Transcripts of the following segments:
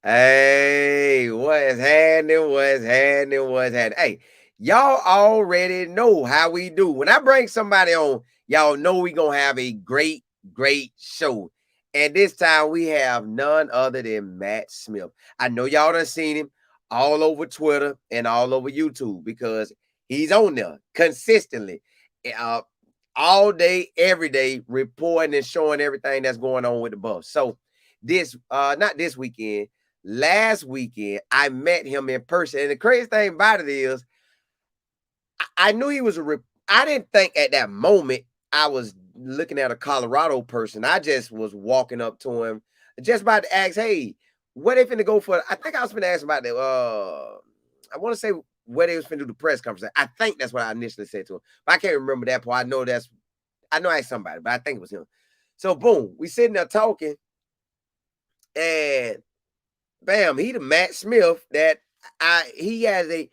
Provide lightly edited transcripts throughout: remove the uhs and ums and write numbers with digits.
Hey, what's happening? What's happening? What's happening? Hey, y'all already know how we do. When I bring somebody on, y'all know we gonna have a great show. And this time we have none other than Matt Smith. I know y'all done seen him all over Twitter and all over YouTube because he's on there consistently, uh, all day, every day, reporting and showing everything that's going on with the Buffs. So this, not this weekend. Last weekend, I met him in person. And the crazy thing about it is, I knew he was I didn't think at that moment I was looking at a Colorado person. I just was walking up to him, just about to ask, hey, what they finna go for? I think I was finna ask about the, I want to say where they was finna do the press conference. I think that's what I initially said to him. But I can't remember that part. I know I asked somebody, but I think it was him. So boom, we sitting there talking, and bam, he the Matt Smith that he had a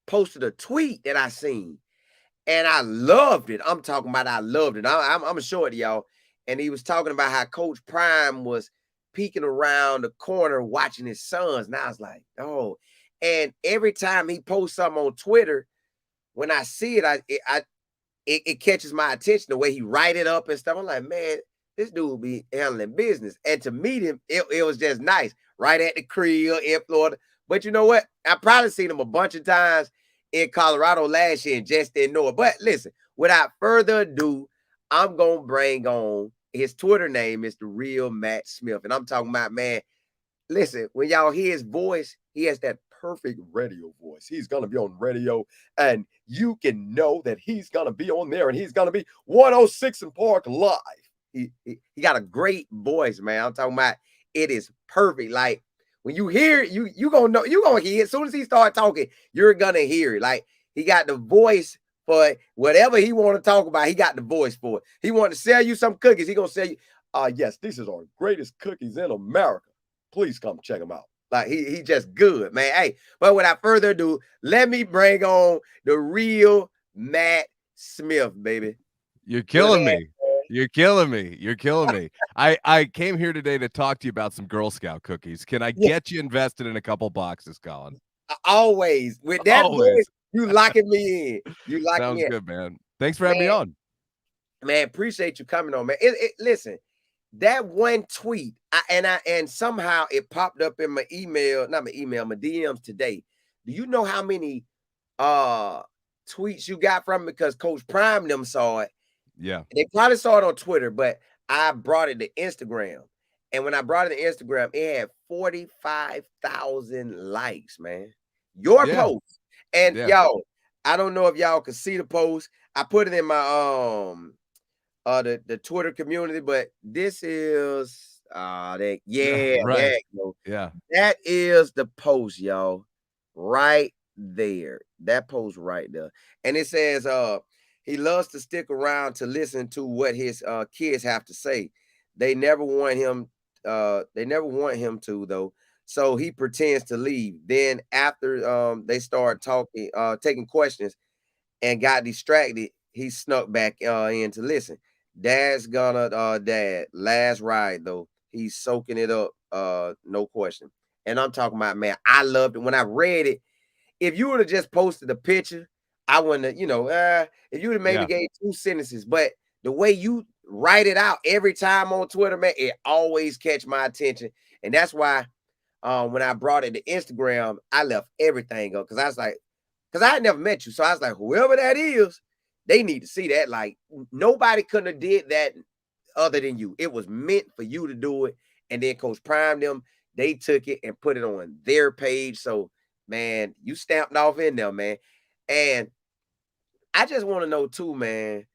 posted a tweet that I seen, and I loved it. I'm talking about I loved it. I'm gonna show it to y'all. And he was talking about how Coach Prime was peeking around the corner watching his sons. And I was like, oh. And every time he posts something on Twitter, when I see it catches my attention the way he write it up and stuff. I'm like, man, this dude be handling business. And to meet him, it was just nice, right at the crib in Florida. But you know what? I probably seen him a bunch of times in Colorado last year and just didn't know it. But listen, without further ado, I'm gonna bring on his Twitter name is the real Matt Smith. And I'm talking about, man, listen, when y'all hear his voice, he has that perfect radio voice. He's gonna be on radio, and you can know that he's gonna be on there, and he's gonna be 106 in Park live. He got a great voice, man. I'm talking about it is perfect. Like when you hear it, you gonna know, you gonna hear it. As soon as he start talking, you're gonna hear it. Like he got the voice for whatever he want to talk about. He got the voice for it. He want to sell you some cookies. He gonna sell you. Yes, this is our greatest cookies in America. Please come check him out. Like he just good, man. Hey, but without further ado, let me bring on the real Matt Smith, baby. You're What's killing that? me. You're killing me. You're killing me. I came here today to talk to you about some Girl Scout cookies. Can I Yeah, get you invested in a couple boxes, Colin? always with that voice, Always. you locking me in. You locking Sounds me in, good, man. Thanks for having me man. on. Man, appreciate you coming on, man. Listen, that one tweet, and somehow it popped up in my email, not my email, my DMs today. Do you know how many uh tweets you got from it? Because Coach Prime them saw it. Yeah. They probably saw it on Twitter, but I brought it to Instagram. And when I brought it to Instagram, it had 45,000 likes, man. Your Yeah. post. And Yeah. y'all, I don't know if y'all could see the post. I put it in my the Twitter community, but this is that Yeah. yeah, Right. there you go. Yeah. That is the post, y'all. Right there. That post right there. And it says he loves to stick around to listen to what his kids have to say. They never want him to though. So he pretends to leave. Then after they start talking taking questions and got distracted, he snuck back in to listen. Dad's gonna dad last ride though. He's soaking it up, no question. And I'm talking about, man, I loved it when I read it. If you would have just posted a picture, I wouldn't have, if you would have maybe Yeah. gave two sentences, but the way you write it out every time on Twitter, man, it always catch my attention. And that's why when I brought it to Instagram, I left everything up because I was like, because I had never met you. So I was like, whoever that is, they need to see that. Like nobody couldn't have did that other than you. It was meant for you to do it. And then Coach Prime them, they took it and put it on their page. So man, you stamped off in there, man. And I just want to know too, man.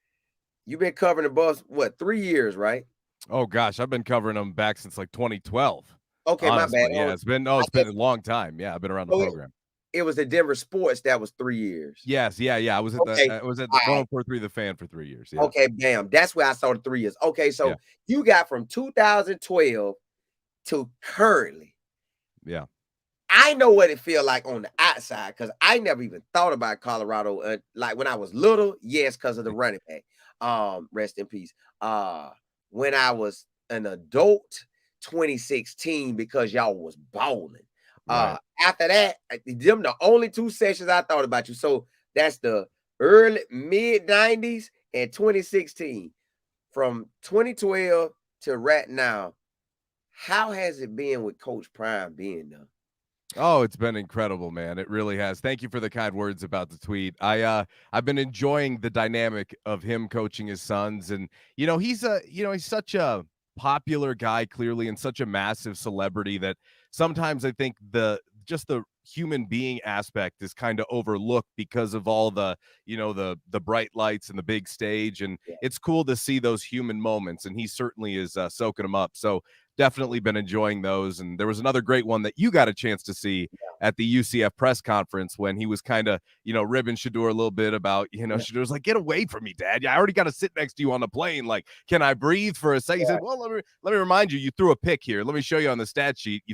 You've been covering the bus what 3 years, right? Oh gosh, I've been covering them back since like 2012. Okay, my bad. Honestly, yeah, I it's been guess a long time. Yeah, I've been around the so program. it was the Denver Sports that was 3 years. Yes, yeah, yeah. Okay. I was at the All right. 104.3 The Fan for 3 years. Yeah, Okay, bam. That's where I saw the 3 years. Okay, yeah, so you got from 2012 to currently. yeah. I know what it feel like on the outside because I never even thought about Colorado. Like when I was little, yes, because of the running back. Rest in peace. When I was an adult 2016 because y'all was balling. Right. After that, them the only two sessions I thought about you. So that's the early mid 90s and 2016. From 2012 to right now, how has it been with Coach Prime being there? Oh, it's been incredible, man. It really has. Thank you for the kind words about the tweet. I've been enjoying the dynamic of him coaching his sons, and he's such a popular guy clearly, and such a massive celebrity that sometimes I think the human being aspect is kind of overlooked because of all the bright lights and the big stage, and Yeah. it's cool to see those human moments, and he certainly is soaking them up. So definitely been enjoying those. And there was another great one that you got a chance to see at the UCF press conference when he was kind of, ribbing Shedeur a little bit about, Shedeur was like, get away from me, Dad. Yeah, I already got to sit next to you on the plane. Like, can I breathe for a second? He said, well, let me remind you, you threw a pick here. Let me show you on the stat sheet.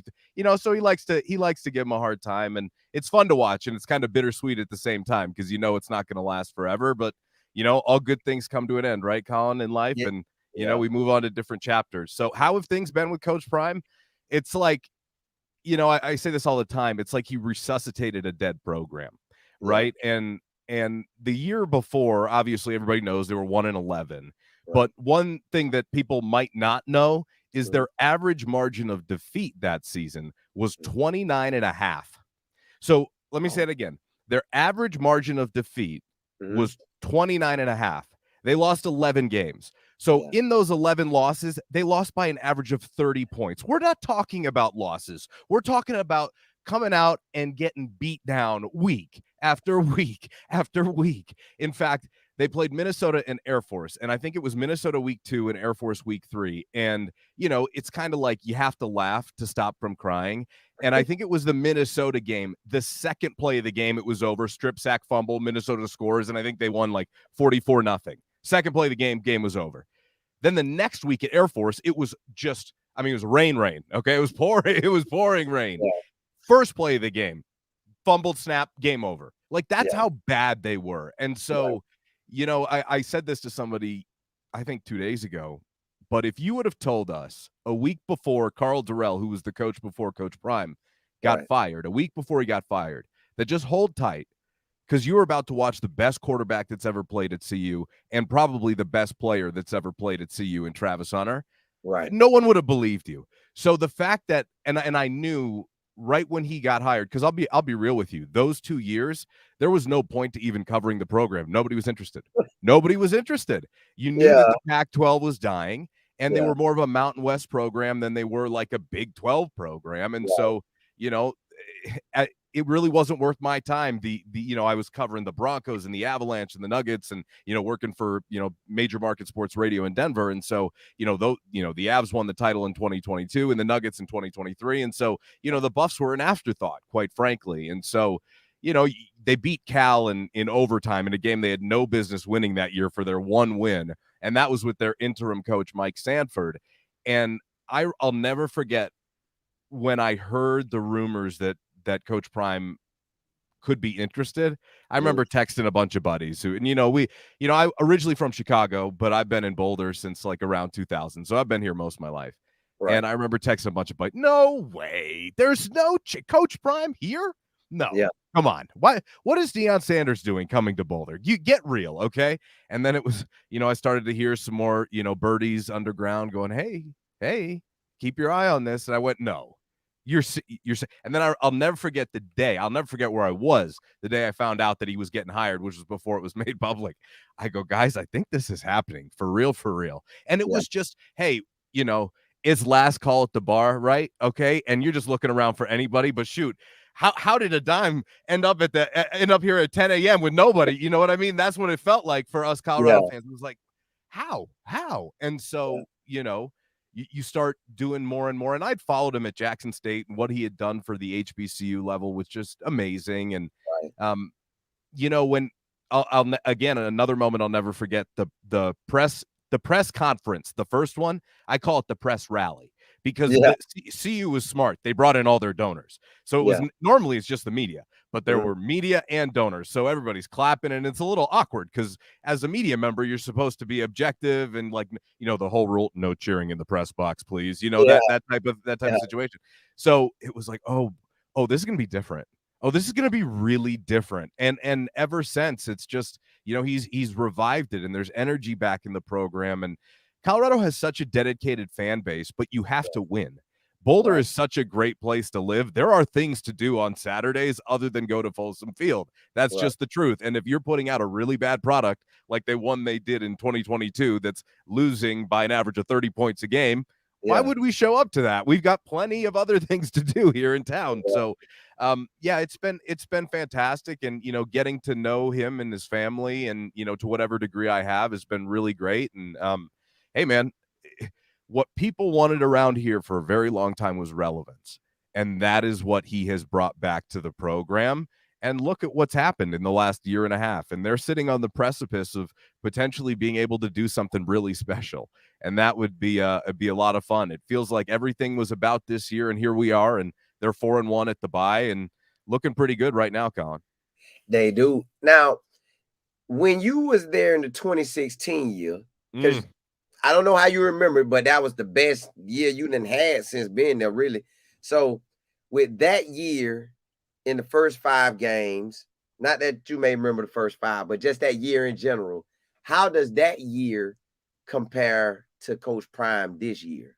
So he likes to give him a hard time, and it's fun to watch, and it's kind of bittersweet at the same time because it's not going to last forever, but all good things come to an end, right, Colin, in life? Yeah. And we move on to different chapters. So how have things been with Coach Prime? It's like, I say this all the time. It's like he resuscitated a dead program, right? And the year before, obviously everybody knows they were 1-11. Right. But one thing that people might not know is their average margin of defeat that season was 29.5. So let me say it again. Their average margin of defeat was 29.5. They lost 11 games. So in those 11 losses, they lost by an average of 30 points. We're not talking about losses. We're talking about coming out and getting beat down week after week after week. In fact, they played Minnesota and Air Force, and I think it was Minnesota week 2 and Air Force week 3. And, it's kind of like you have to laugh to stop from crying. And I think it was the Minnesota game, the second play of the game, it was over, strip sack fumble, Minnesota scores, and I think they won like 44-0. Second play of the game was over. Then the next week at Air Force, it was just, it was rain. Okay. It was pouring rain. Yeah. First play of the game, fumbled snap, game over. Like that's how bad they were. And so, I said this to somebody, I think 2 days ago, but if you would have told us a week before Karl Dorrell, who was the coach before Coach Prime, got fired, a week before he got fired, that just hold tight, because you were about to watch the best quarterback that's ever played at CU and probably the best player that's ever played at CU in Travis Hunter. Right. No one would have believed you. So the fact that, and I knew right when he got hired, because I'll be real with you, those 2 years, there was no point to even covering the program. Nobody was interested. Nobody was interested. You knew that the Pac-12 was dying, and they were more of a Mountain West program than they were like a Big 12 program. And so, it really wasn't worth my time. I was covering the Broncos and the Avalanche and the Nuggets and, working for, major market sports radio in Denver. And so, the Avs won the title in 2022 and the Nuggets in 2023. And so, the Buffs were an afterthought, quite frankly. And so, they beat Cal in overtime in a game they had no business winning that year for their one win. And that was with their interim coach, Mike Sanford. And I'll never forget when I heard the rumors that Coach Prime could be interested. I remember texting a bunch of buddies who, and I originally from Chicago, but I've been in Boulder since like around 2000. So I've been here most of my life. Right. And I remember texting a bunch of buddies, no way, there's no Coach Prime here. No, come on. What is Deion Sanders doing coming to Boulder? You get real. Okay. And then it was, I started to hear some more, birdies underground going, Hey, keep your eye on this. And I went, no. You're and then I'll never forget the day. I'll never forget where I was the day I found out that he was getting hired, which was before it was made public. I go, guys, I think this is happening for real. And it was just, hey, it's last call at the bar, right? Okay. And you're just looking around for anybody, but shoot, how did a dime end up here at 10 a.m. with nobody? You know what I mean? That's what it felt like for us Colorado fans. It was like, how? And so, you start doing more and more. And I'd followed him at Jackson State, and what he had done for the HBCU level was just amazing. And, when I'll again, another moment I'll never forget, the press conference, the first one, I call it the press rally, because Yeah. the CU was smart. They brought in all their donors. So it was Yeah. normally it's just the media, but there Mhm. were media and donors. So everybody's clapping, and it's a little awkward because as a media member, you're supposed to be objective and like, the whole rule, no cheering in the press box, please. Yeah. That type Yeah. of situation. So it was like, oh, this is gonna be different. Oh, this is gonna be really different. And ever since, it's just, he's revived it, and there's energy back in the program. And Colorado has such a dedicated fan base, but you have to win. Boulder Right. is such a great place to live. There are things to do on Saturdays other than go to Folsom Field. That's Right. just the truth. And if you're putting out a really bad product like they did in 2022, that's losing by an average of 30 points a game, why Yeah. would we show up to that? We've got plenty of other things to do here in town. Yeah. So, yeah, it's been fantastic, and getting to know him and his family, and to whatever degree I have, has been really great. And hey, man, what people wanted around here for a very long time was relevance. And that is what he has brought back to the program. And look at what's happened in the last year and a half. And they're sitting on the precipice of potentially being able to do something really special. And that would be it'd be a lot of fun. It feels like everything was about this year, and here we are, and they're 4-1 at the bye and looking pretty good right now, Colin. They do. Now, when you was there in the 2016 year, because I don't know how you remember, but that was the best year you done had since being there, really. So, with that year in the first 5 games, not that you may remember the first 5, but just that year in general, how does that year compare to Coach Prime this year?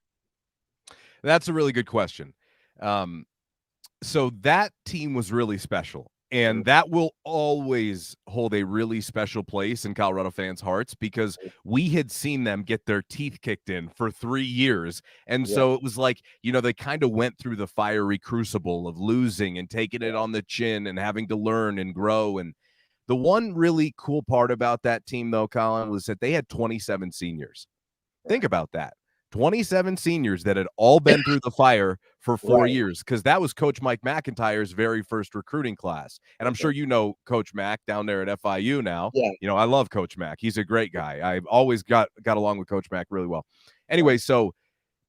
That's a really good question. So that team was really special, and that will always hold a really special place in Colorado fans' hearts, because we had seen them get their teeth kicked in for 3 years. And Yeah. so it was like, they kind of went through the fiery crucible of losing and taking it on the chin and having to learn and grow. And the one really cool part about that team, though, Colin, was that they had 27 seniors. Think about that. 27 seniors that had all been through the fire for 4 Right. years, because that was Coach Mike McIntyre's very first recruiting class. And I'm sure Coach Mac down there at FIU now. Yeah. I love Coach Mac. He's a great guy. I've always got along with Coach Mac really well. Anyway,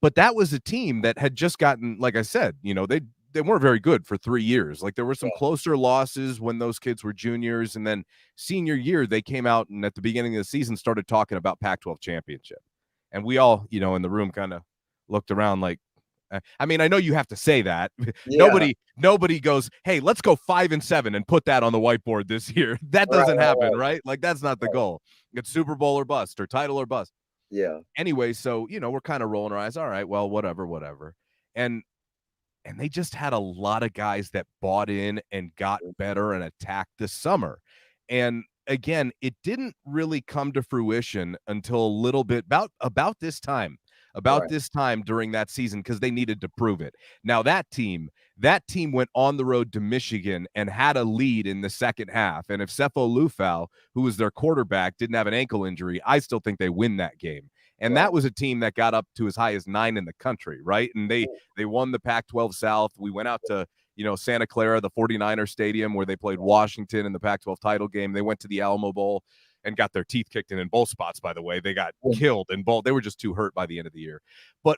but that was a team that had just gotten, like I said, they weren't very good for 3 years. Like, there were some closer losses when those kids were juniors, and then senior year they came out and at the beginning of the season started talking about Pac-12 championship. And we all, in the room kind of looked around like, I mean, I know you have to say that. Yeah. Nobody goes, hey, let's go 5-7 and put that on the whiteboard this year. That doesn't happen, right? Like, that's not the goal. It's Super Bowl or bust, or title or bust. Yeah. Anyway, so, we're kind of rolling our eyes. All right, well, whatever. And they just had a lot of guys that bought in and got better and attacked this summer. And again, it didn't really come to fruition until a little bit about this time during that season, because they needed to prove it. Now that team went on the road to Michigan and had a lead in the second half. And if Sefo Lufau, who was their quarterback, didn't have an ankle injury, I still think they win that game. And that was a team that got up to as high as 9 in the country, right? And they won the Pac-12 South. We went out to Santa Clara, the 49er stadium, where they played Washington in the Pac-12 title game. They went to the Alamo Bowl and got their teeth kicked in both spots, by the way. They got killed in both. They were just too hurt by the end of the year. But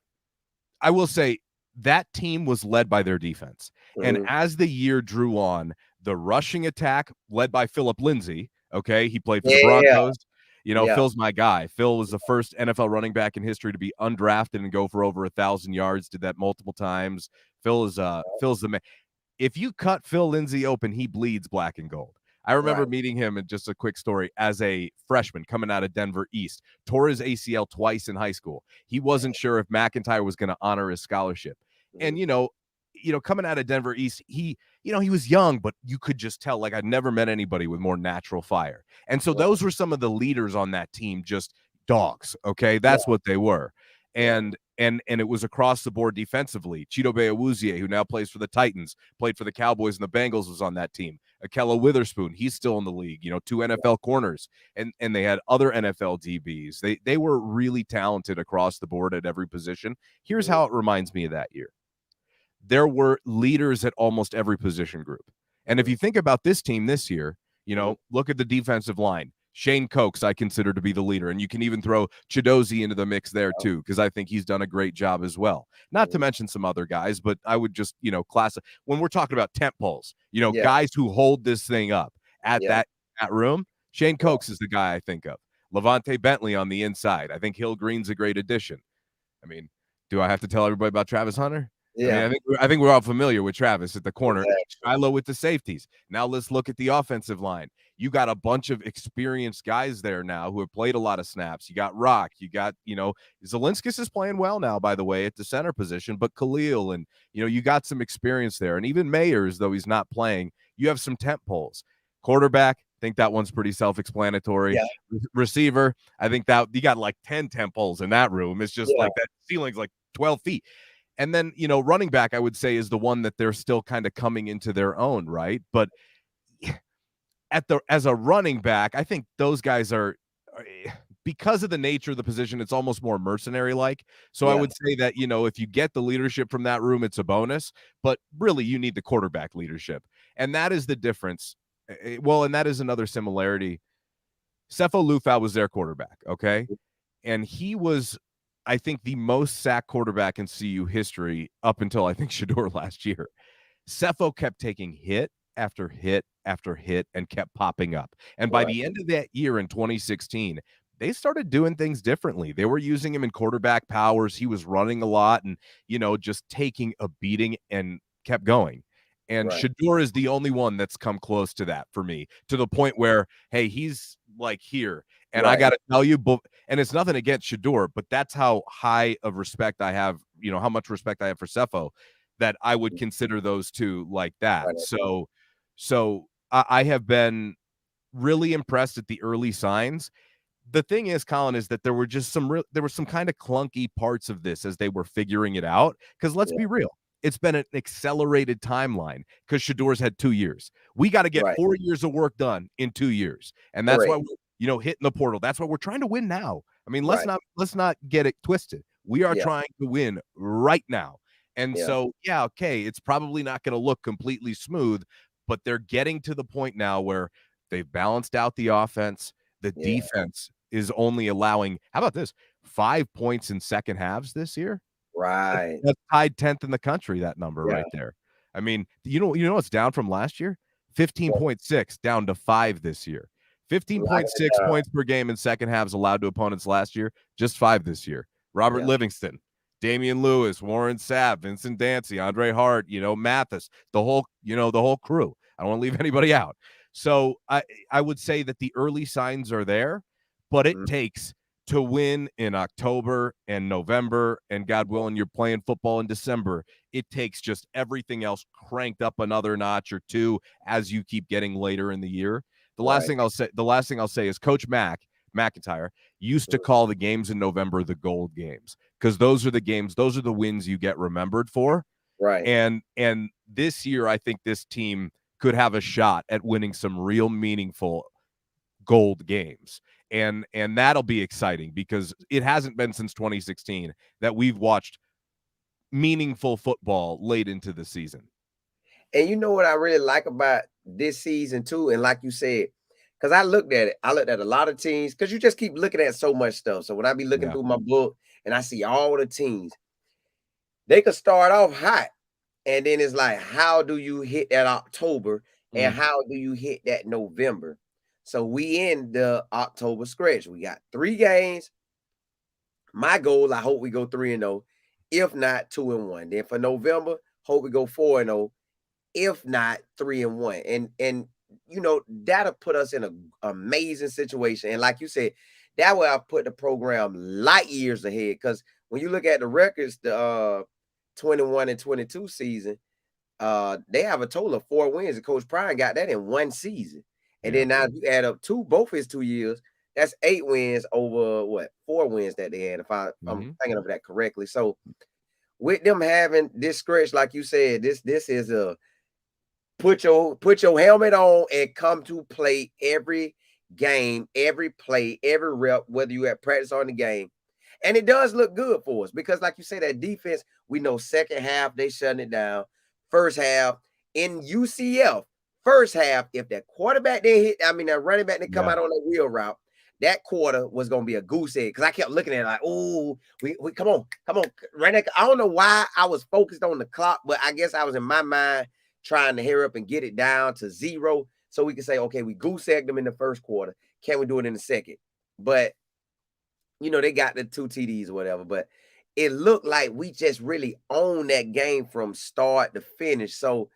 I will say that team was led by their defense. And as the year drew on, the rushing attack led by Philip Lindsay, okay, he played for the Broncos. Phil's my guy. Phil was the first NFL running back in history to be undrafted and go for over 1,000 yards. Did that multiple times. Phil's the man. If you cut Phil Lindsay open, he bleeds black and gold. I remember meeting him, and just a quick story, as a freshman coming out of Denver East, tore his ACL twice in high school. He wasn't sure if McIntyre was going to honor his scholarship. And, coming out of Denver East, he was young, but you could just tell, like, I'd never met anybody with more natural fire. And so those were some of the leaders on that team, just dogs. Okay. That's what they were. And it was across the board defensively. Chidobe Awuzie, who now plays for the Titans, played for the Cowboys and the Bengals, was on that team. Akella Witherspoon, he's still in the league, 2 NFL corners, and they had other NFL DBs. They were really talented across the board at every position. Here's how it reminds me of that year. There were leaders at almost every position group. And if you think about this team this year, look at the defensive line. Shane Cokes, I consider to be the leader, and you can even throw Chidozie into the mix there too, because I think he's done a great job as well. Not to mention some other guys, but I would just, class when we're talking about tent poles, Yeah. guys who hold this thing up at Yeah. that room. Shane Cokes is the guy I think of. Levante Bentley on the inside. I think Hill Green's a great addition. I mean, do I have to tell everybody about Travis Hunter? Yeah. I mean, I think we're all familiar with Travis at the corner. Exactly. Shiloh with the safeties. Now let's look at the offensive line. You got a bunch of experienced guys there now who have played a lot of snaps. You got Rock. You got, Zelinskis is playing well now, by the way, at the center position, but Khalil and, you got some experience there. And even Mayers, though he's not playing, you have some tent poles. Quarterback, I think that one's pretty self-explanatory. Yeah. Receiver, I think that you got like 10 tent poles in that room. It's just like that ceiling's like 12 feet. And then, running back, I would say, is the one that they're still kind of coming into their own, right? But as a running back, I think those guys are, because of the nature of the position, it's almost more mercenary-like. So I would say that, if you get the leadership from that room, it's a bonus. But really, you need the quarterback leadership. And that is the difference. Well, and that is another similarity. Sefo Lufau was their quarterback, okay? And he was, I think, the most sacked quarterback in CU history up until, I think, Shedeur last year. Sefo kept taking hit after hit after hit and kept popping up. And by the end of that year in 2016, they started doing things differently. They were using him in quarterback powers. He was running a lot and, just taking a beating and kept going. And Shedeur is the only one that's come close to that for me, to the point where, hey, he's like here. And I got to tell you, and it's nothing against Shedeur, but that's how high of respect I have, how much respect I have for Sefo, that I would consider those two like that. So I have been really impressed at the early signs. The thing is, Colin, is that there were just some kind of clunky parts of this as they were figuring it out. Because let's be real, it's been an accelerated timeline because Shadeur's had 2 years. We got to get 4 years of work done in 2 years, and that's why we're, hitting the portal. That's why we're trying to win now. I mean, let's not get it twisted. We are trying to win right now. And so, okay, it's probably not going to look completely smooth, but they're getting to the point now where they've balanced out the offense. The defense is only allowing, how about this, 5 points in second halves this year? Right. That's tied 10th in the country, that number right there. I mean, it's down from last year? 15.6 down to 5 this year. 15.6 points per game in second halves allowed to opponents last year, just 5 this year. Robert Livingston, Damian Lewis, Warren Sapp, Vincent Dancy, Andre Hart, Mathis, the whole crew. I don't want to leave anybody out. So I would say that the early signs are there, but it takes to win in October and November, and God willing, you're playing football in December. It takes just everything else cranked up another notch or two as you keep getting later in the year. The last thing I'll say is Coach McIntyre used to call the games in November the gold games, because those are the wins you get remembered for. Right. And this year, I think this team could have a shot at winning some real meaningful gold games. And that'll be exciting, because it hasn't been since 2016 that we've watched meaningful football late into the season. And you know what I really like about this season too, and like you said, because I looked at a lot of teams, because you just keep looking at so much stuff. So when I be looking through my book and I see all the teams, they could start off hot, and then it's like, how do you hit that October and how do you hit that November? So we in the October stretch. We got 3 games. My goal, I hope we go 3-0. If not, 2-1. Then for November, hope we go 4-0. If not, 3-1. And that'll put us in an amazing situation. And like you said, that way I put the program light years ahead. Because when you look at the records, the 21 and 22 season, they have a total of 4 wins. And Coach Prime got that in 1 season. And then now you add up both his 2 years, that's 8 wins over 4 wins that they had, if I'm thinking of that correctly. So with them having this stretch, like you said, this is a put your helmet on and come to play every game, every play, every rep, whether you at practice or in the game. And it does look good for us, because like you say, that defense, we know second half they shutting it down. First half in UCF, first half, if that quarterback didn't hit, that running back didn't come Yeah. out on that wheel route, that quarter was gonna be a goose egg. Because I kept looking at it like, oh, we come on, right now. I don't know why I was focused on the clock, but I guess I was in my mind trying to hurry up and get it down to 0 so we can say, okay, we goose egged them in the first quarter. Can we do it in the second? But they got the 2 TDs or whatever, but it looked like we just really owned that game from start to finish. So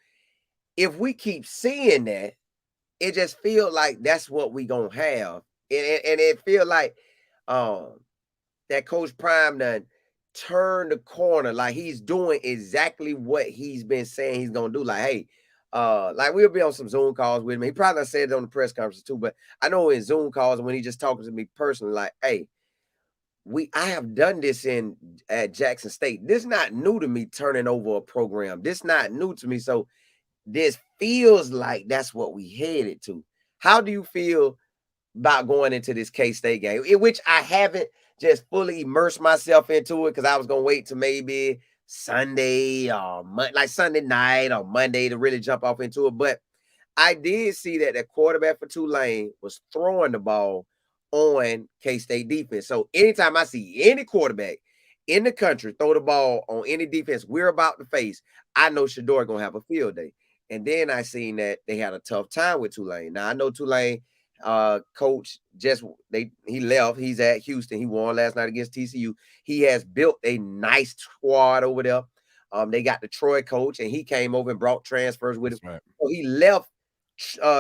if we keep seeing that, it just feels like that's what we gonna have. And it feel like that Coach Prime done turned the corner, like he's doing exactly what he's been saying he's gonna do. Like, hey, like we'll be on some Zoom calls with him. He probably said it on the press conference too, but I know in Zoom calls when he just talking to me personally, like, hey, I have done this at Jackson State. This is not new to me, turning over a program. This is not new to me. So this feels like that's what we headed to. How do you feel about going into this K-State game, in which I haven't just fully immersed myself into it because I was going to wait to maybe Sunday or like Sunday night or Monday to really jump off into it. But I did see that the quarterback for Tulane was throwing the ball on K-State defense. So anytime I see any quarterback in the country throw the ball on any defense we're about to face, I know Shedeur going to have a field day. And then I seen that they had a tough time with Tulane. Now I know Tulane coach he left. He's at Houston. He won last night against TCU. He has built a nice squad over there. They got the Troy coach, and he came over and brought transfers with him. Right. So he left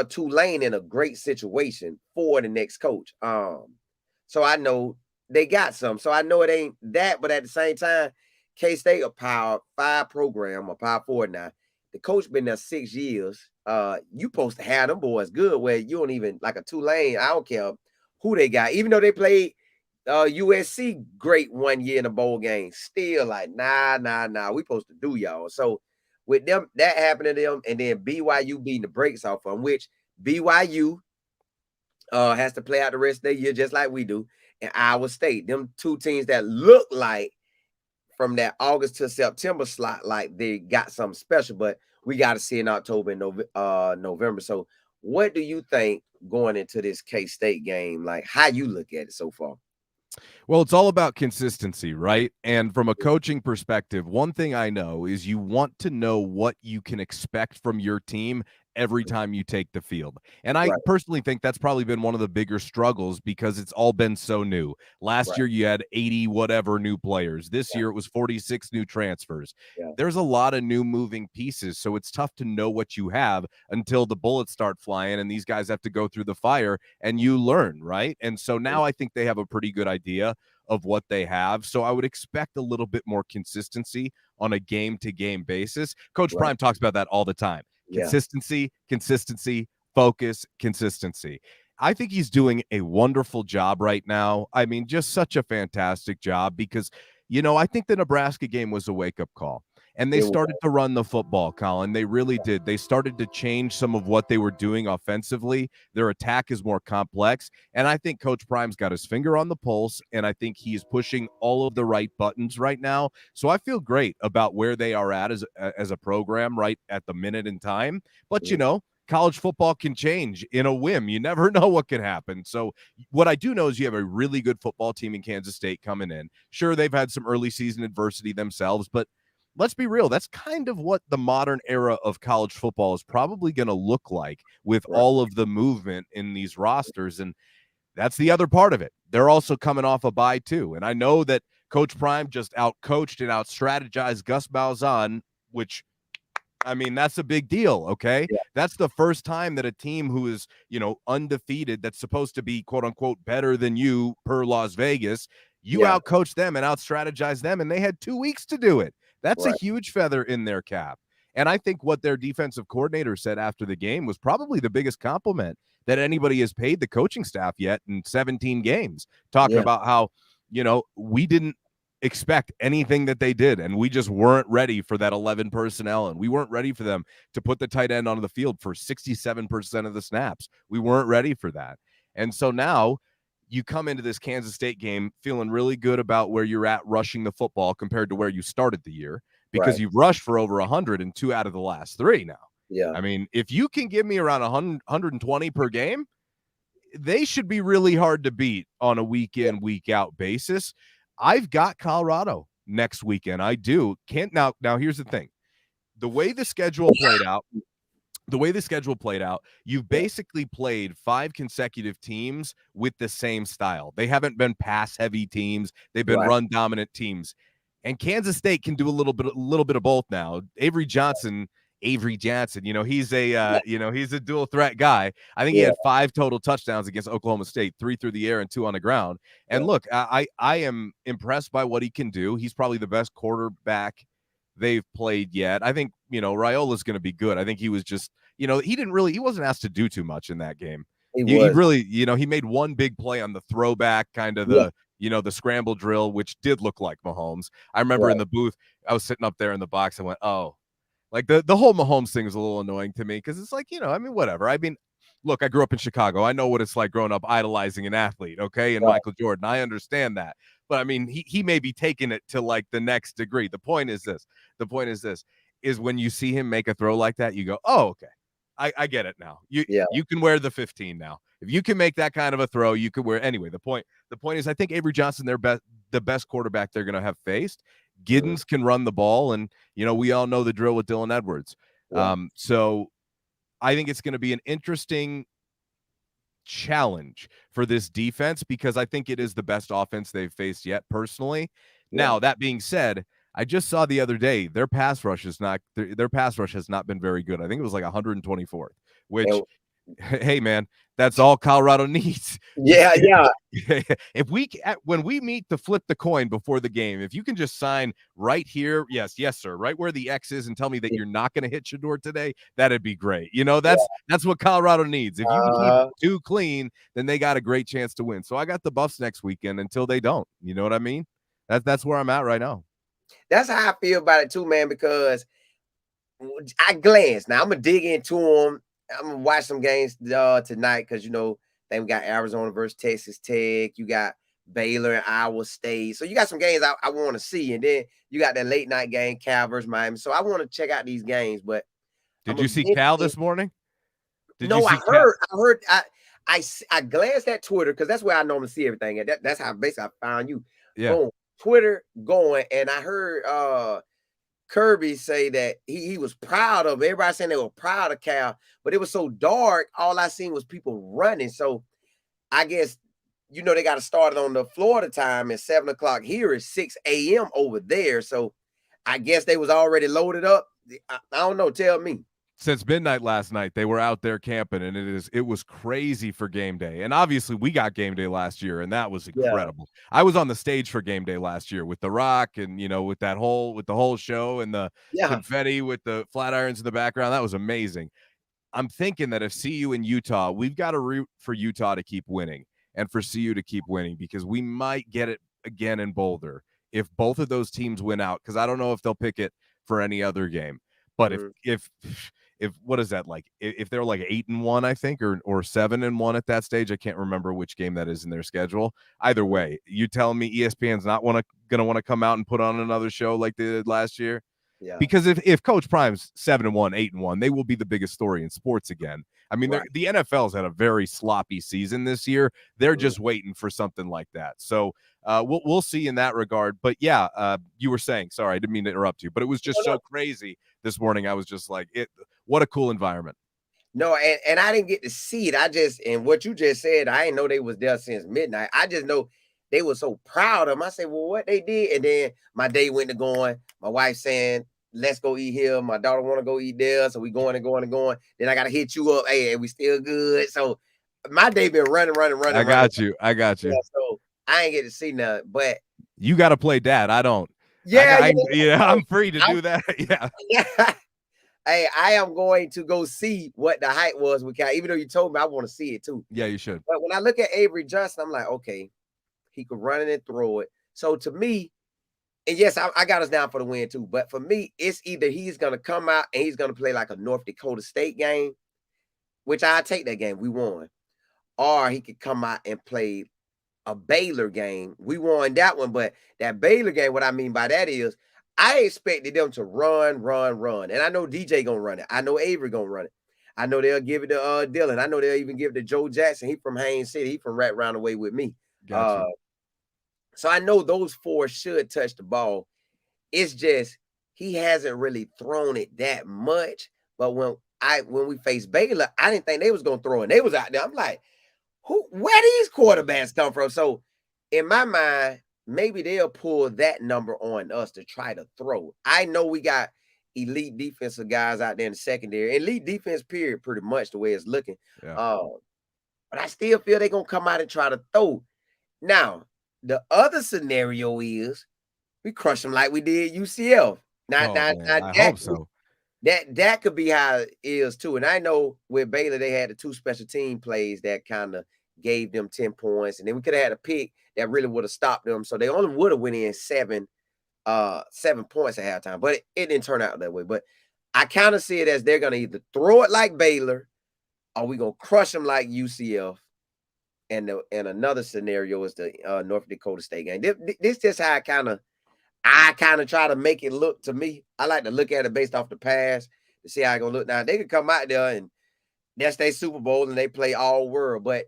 Tulane in a great situation for the next coach. So I know they got some. So I know it ain't that, but at the same time, K-State a Power 5 program, a Power 4 now. The coach been there 6 years. You supposed to have them boys good where you don't even like a Tulane. I don't care who they got, even though they played USC great 1 year in a bowl game. Still like nah. We supposed to do y'all. So with them, that happened to them, and then BYU beating the brakes off them, which BYU has to play out the rest of the year just like we do. And Iowa State, them two teams that look like from that August to September slot, like they got something special, but we got to see in October and November. So what do you think going into this K-State game? Like how you look at it so far? Well, it's all about consistency, right? And from a coaching perspective, one thing I know is you want to know what you can expect from your team every time you take the field. And I personally think that's probably been one of the bigger struggles because it's all been so new. Last year you had 80 whatever new players. This year it was 46 new transfers. There's a lot of new moving pieces, so it's tough to know what you have until the bullets start flying and these guys have to go through the fire and you learn, right? And so now I think they have a pretty good idea of what they have. So I would expect a little bit more consistency on a game-to-game basis. Coach Prime talks about that all the time. Consistency, focus, consistency. I think he's doing a wonderful job right now. I mean, just such a fantastic job because, I think the Nebraska game was a wake-up call. And they started to run the football, Colin. They really did. They started to change some of what they were doing offensively. Their attack is more complex. And I think Coach Prime's got his finger on the pulse, and I think he's pushing all of the right buttons right now. So I feel great about where they are at as a program right at the minute in time. But, college football can change in a whim. You never know what can happen. So what I do know is you have a really good football team in Kansas State coming in. Sure, they've had some early season adversity themselves, but let's be real. That's kind of what the modern era of college football is probably going to look like with all of the movement in these rosters. And that's the other part of it. They're also coming off a bye too. And I know that Coach Prime just out-coached and out-strategized Gus Malzahn, which, I mean, that's a big deal, okay? Yeah. That's the first time that a team who is, undefeated, that's supposed to be, quote-unquote, better than you per Las Vegas, you out-coached them and out-strategized them, and they had 2 weeks to do it. That's a huge feather in their cap. And I think what their defensive coordinator said after the game was probably the biggest compliment that anybody has paid the coaching staff yet in 17 games, talking about how, we didn't expect anything that they did, and we just weren't ready for that 11 personnel, and we weren't ready for them to put the tight end onto the field for 67% of the snaps. We weren't ready for that. And so now you come into this Kansas State game feeling really good about where you're at rushing the football compared to where you started the year, because you've rushed for over 100 in 2 out of the last 3 now. Yeah. I mean, if you can give me around 120 per game, they should be really hard to beat on a week in, week out basis. I've got Colorado next weekend. I do. Can't now. Now here's the thing: the way the schedule played out. You've basically played 5 consecutive teams with the same style. They haven't been pass heavy teams. They've been Right. run dominant teams. And Kansas State can do a little bit of both now. Avery Johnson, he's a dual threat guy. I think he Yeah. had 5 total touchdowns against Oklahoma State, 3 through the air and 2 on the ground. And Yeah. look, I am impressed by what he can do. He's probably the best quarterback they've played yet. I think, Raiola's going to be good. I think he was just, he wasn't asked to do too much in that game. He He was. really, he made one big play on the throwback, kind of Yeah. the scramble drill, which did look like Mahomes. I remember Right. in the booth, I was sitting up there in the box. I went, oh, like the whole Mahomes thing was a little annoying to me because it's like, whatever. I mean, look, I grew up in Chicago. I know what it's like growing up idolizing an athlete, okay, and Right. Michael Jordan. I understand that. But I mean, he may be taking it to like the next degree. The point is this. Is when you see him make a throw like that, you go, oh, okay. I get it now. You can wear the 15 now. If you can make that kind of a throw, you could wear anyway. The point is, I think Avery Johnson, the best quarterback they're going to have faced. Giddens can run the ball, and we all know the drill with Dylan Edwards. Yeah. So I think it's going to be an interesting challenge for this defense because I think it is the best offense they've faced yet, personally. Yeah. Now, that being said, I just saw the other day their pass rush has not been very good. I think it was like 124th, which hey man, that's all Colorado needs. Yeah. If when we meet to flip the coin before the game, if you can just sign right here, yes sir, right where the X is, and tell me that you're not going to hit Shedeur today, that'd be great. That's what Colorado needs. If you can keep it too clean, then they got a great chance to win. So I got the Buffs next weekend until they don't. You know what I mean? That's where I'm at right now. That's how I feel about it too, man, because I glance. Now I'm gonna dig into them. I'm gonna watch some games tonight because they got Arizona versus Texas Tech. You got Baylor and Iowa State. So you got some games I want to see, and then you got that late night game, Cal versus Miami. So I want to check out these games. But did you see Cal this morning? I heard. I glanced at Twitter because that's where I normally see everything. And that's how basically I found you. Yeah. Boom, Twitter going, and I heard Kirby say that he was proud of everybody saying they were proud of Cal, but it was so dark. All I seen was people running. So I guess they got to start it on the Florida time at 7:00 here. It's 6 a.m. over there. So I guess they was already loaded up. I don't know. Tell me. Since midnight last night, they were out there camping, and it was crazy for game day. And obviously, we got game day last year, and that was incredible. Yeah. I was on the stage for game day last year with The Rock, and with the whole show and the confetti with the flat irons in the background. That was amazing. I'm thinking that if CU and Utah, we've got to root for Utah to keep winning and for CU to keep winning because we might get it again in Boulder if both of those teams win out. Because I don't know if they'll pick it for any other game, but if what is that like? If they're like 8-1, I think, or 7-1 at that stage, I can't remember which game that is in their schedule. Either way, you tell me ESPN's not going to want to come out and put on another show like they did last year. Yeah. Because if Coach Prime's 7-1, 8-1, they will be the biggest story in sports again. I mean, the NFL's had a very sloppy season this year. They're just waiting for something like that. So we'll see in that regard. But yeah, you were saying, sorry, I didn't mean to interrupt you, but it was just so crazy this morning. I was just like, what a cool environment. No, and I didn't get to see it. And what you just said, I didn't know they was there since midnight. I just know they were so proud of them. I said, well, what they did? And then my day went to going. My wife saying, let's go eat here. My daughter want to go eat there. So we going and going and going. Then I got to hit you up. Hey, we still good. So my day been running. I got you. Yeah, so I ain't get to see nothing. But you got to play dad. I don't. Yeah. I'm free to do that. Yeah. Hey, I am going to go see what the hype was with Cal. Even though you told me I want to see it too. Yeah, you should. But when I look at Avery Johnson, I'm like, okay, he could run it and throw it. So to me, and yes, I got us down for the win too. But for me, it's either he's going to come out and he's going to play like a North Dakota State game, which I take that game. We won. Or he could come out and play a Baylor game. We won that one. But that Baylor game, what I mean by that is I expected them to run, and I know DJ gonna run it. I know Avery gonna run it. I know they'll give it to Dylan. I know they'll even give it to Joe Jackson. He from Haines City. He from right round the way with me. Got you. So I know those four should touch the ball. It's just he hasn't really thrown it that much. But when we faced Baylor, I didn't think they was gonna throw it. They was out there. I'm like, where these quarterbacks come from? So in my mind, maybe they'll pull that number on us to try to throw. I know we got elite defensive guys out there in the secondary, elite defense period, pretty much the way it's looking. Yeah. But I still feel they're gonna come out and try to throw. Now, the other scenario is we crush them like we did UCF. I hope so. That could be how it is too. And I know with Baylor, they had the 2 special team plays that kind of gave them 10 points, and then we could have had a pick that really would have stopped them. So they only would have went in 7 points at halftime, but it didn't turn out that way. But I kind of see it as they're gonna either throw it like Baylor, or we gonna crush them like UCF. And another scenario is the North Dakota State game. This just how I kind of try to make it look to me. I like to look at it based off the past to see how it's gonna look. Now they could come out there and that's their Super Bowl and they play all world, but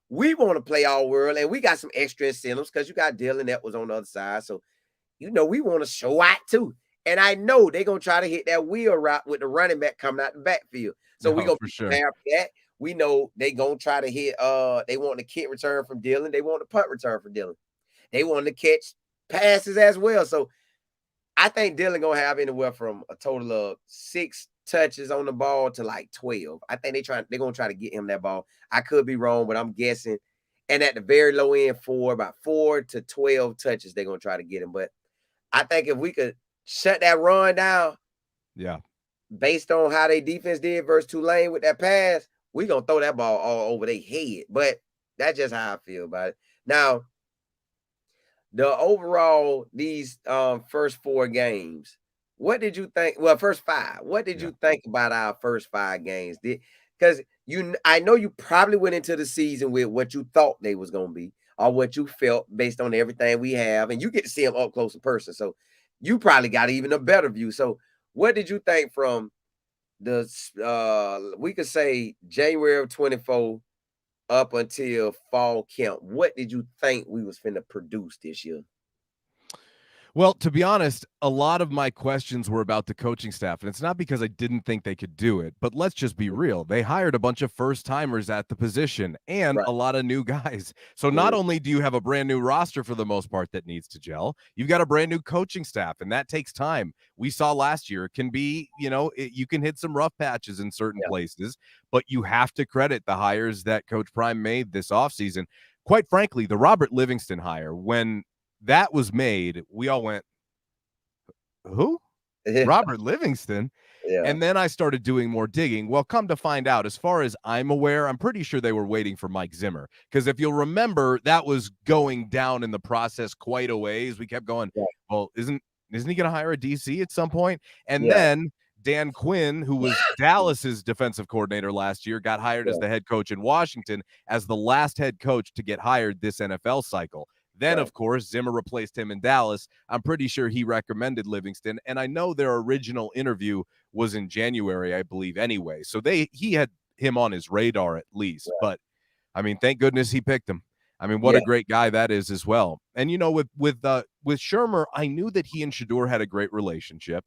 we want to play all world and we got some extra incentives because you got Dylan that was on the other side. So we want to show out too. And I know they're gonna try to hit that wheel route with the running back coming out the backfield. So we're gonna prepare for that. We know they gonna try to hit they want the kick return from Dylan, they want the punt return from Dylan. They want to catch passes as well. So I think Dylan gonna have anywhere from a total of 6 touches on the ball to like 12. I think they're gonna try to get him that ball. I could be wrong, but I'm guessing. And at the very low end, about 4 to 12 touches, they're gonna try to get him. But I think if we could shut that run down, based on how they defense did versus Tulane with that pass, we gonna throw that ball all over their head. But that's just how I feel about it. Now, the overall, these first 4 games, what did you think? Well, first 5. What did you think about our first 5 games? Because I know you probably went into the season with what you thought they was gonna be, or what you felt based on everything we have, and you get to see them up close in person. So you probably got even a better view. So what did you think from the we could say January of 24 up until fall camp? What did you think we was finna produce this year? Well, to be honest, a lot of my questions were about the coaching staff, and it's not because I didn't think they could do it, but let's just be real. They hired a bunch of first-timers at the position and a lot of new guys. So not only do you have a brand new roster for the most part that needs to gel, you've got a brand new coaching staff, and that takes time. We saw last year it can be, you can hit some rough patches in certain places, but you have to credit the hires that Coach Prime made this offseason. Quite frankly, the Robert Livingston hire, when that was made, we all went, who? Robert Livingston? And then I started doing more digging. Well, come to find out, as far as I'm aware, I'm pretty sure they were waiting for Mike Zimmer. Because if you'll remember, that was going down in the process quite a ways. We kept going, well, isn't he going to hire a DC at some point? And then Dan Quinn, who was Dallas's defensive coordinator last year, got hired as the head coach in Washington as the last head coach to get hired this NFL cycle. Then, of course, Zimmer replaced him in Dallas. I'm pretty sure he recommended Livingston, and I know their original interview was in January, I believe, anyway. So he had him on his radar at least. But, I mean, thank goodness he picked him. I mean, what a great guy that is as well. And, with Shurmur, I knew that he and Shedeur had a great relationship,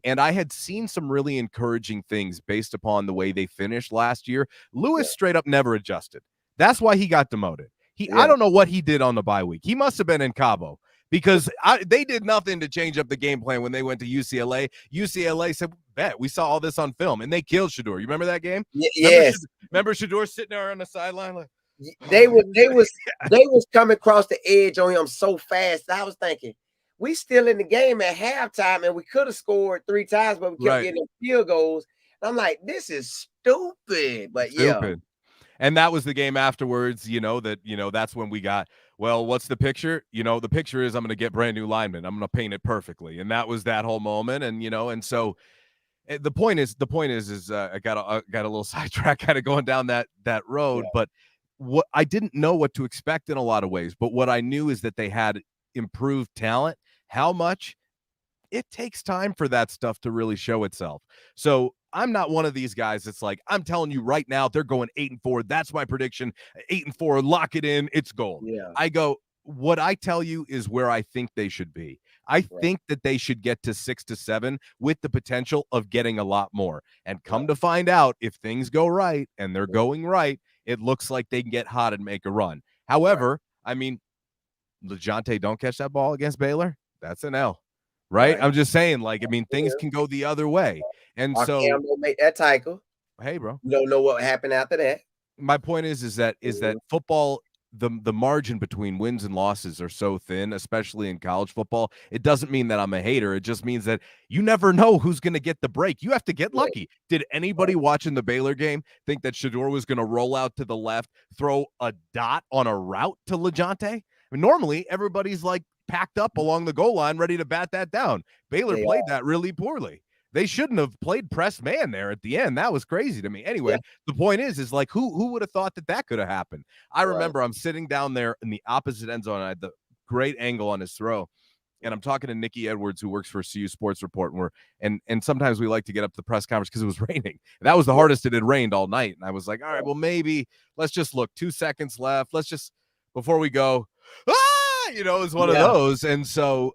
and I had seen some really encouraging things based upon the way they finished last year. Lewis straight up never adjusted. That's why he got demoted. I don't know what he did on the bye week. He must have been in Cabo because they did nothing to change up the game plan when they went to UCLA. UCLA said, bet, we saw all this on film, and they killed Shedeur. You remember that game? Yes. Remember Shedeur sitting there on the sideline? Like, they was coming across the edge on him so fast. I was thinking, we still in the game at halftime, and we could have scored 3 times, but we kept getting field goals. And I'm like, this is stupid. But stupid. And that was the game afterwards, that's when we got, well, what's the picture? The picture is I'm going to get brand new linemen. I'm going to paint it perfectly. And that was that whole moment. And, and so the point is I got a little sidetrack kind of going down that road, but what I didn't know what to expect in a lot of ways, but what I knew is that they had improved talent. How much? it takes time for that stuff to really show itself. So I'm not one of these guys that's like, I'm telling you right now, they're going 8-4. That's my prediction. 8-4, lock it in. It's gold. Yeah. I go, what I tell you is where I think they should be. I think that they should get to 6-7 with the potential of getting a lot more. And come to find out, if things go right and they're going right, it looks like they can get hot and make a run. However, I mean, LeJounte don't catch that ball against Baylor. That's an L. Right? I'm just saying, like, I mean, things can go the other way. And Our so Cam don't make that tackle. Hey, bro. You don't know what happened after that. My point is that football, the margin between wins and losses are so thin, especially in college football. It doesn't mean that I'm a hater. It just means that you never know who's going to get the break. You have to get lucky. Did anybody watching the Baylor game think that Shedeur was going to roll out to the left, throw a dot on a route to LeJounte? I mean, normally everybody's like packed up along the goal line, ready to bat that down. Baylor played that really poorly. They shouldn't have played press man there at the end. That was crazy to me. Anyway, the point is like, who would have thought that could have happened? I remember I'm sitting down there in the opposite end zone. I had the great angle on his throw, and I'm talking to Nikki Edwards, who works for CU Sports Report, and sometimes we like to get up to the press conference because it was raining. And that was the hardest. It had rained all night, and I was like, all right, well, maybe let's just look. 2 seconds left. Let's just, before we go, it's one of those. And so,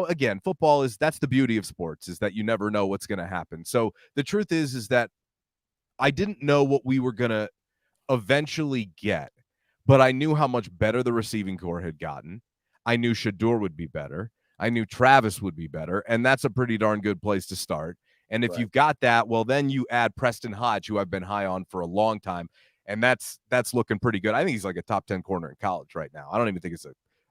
again, football that's the beauty of sports, is that you never know what's going to happen. So the truth is that I didn't know what we were going to eventually get, but I knew how much better the receiving core had gotten. I knew Shedeur would be better. I knew Travis would be better. And that's a pretty darn good place to start. And if you've got that, well, then you add Preston Hodge, who I've been high on for a long time. And that's looking pretty good. I think he's like a top 10 corner in college right now. I don't even think it's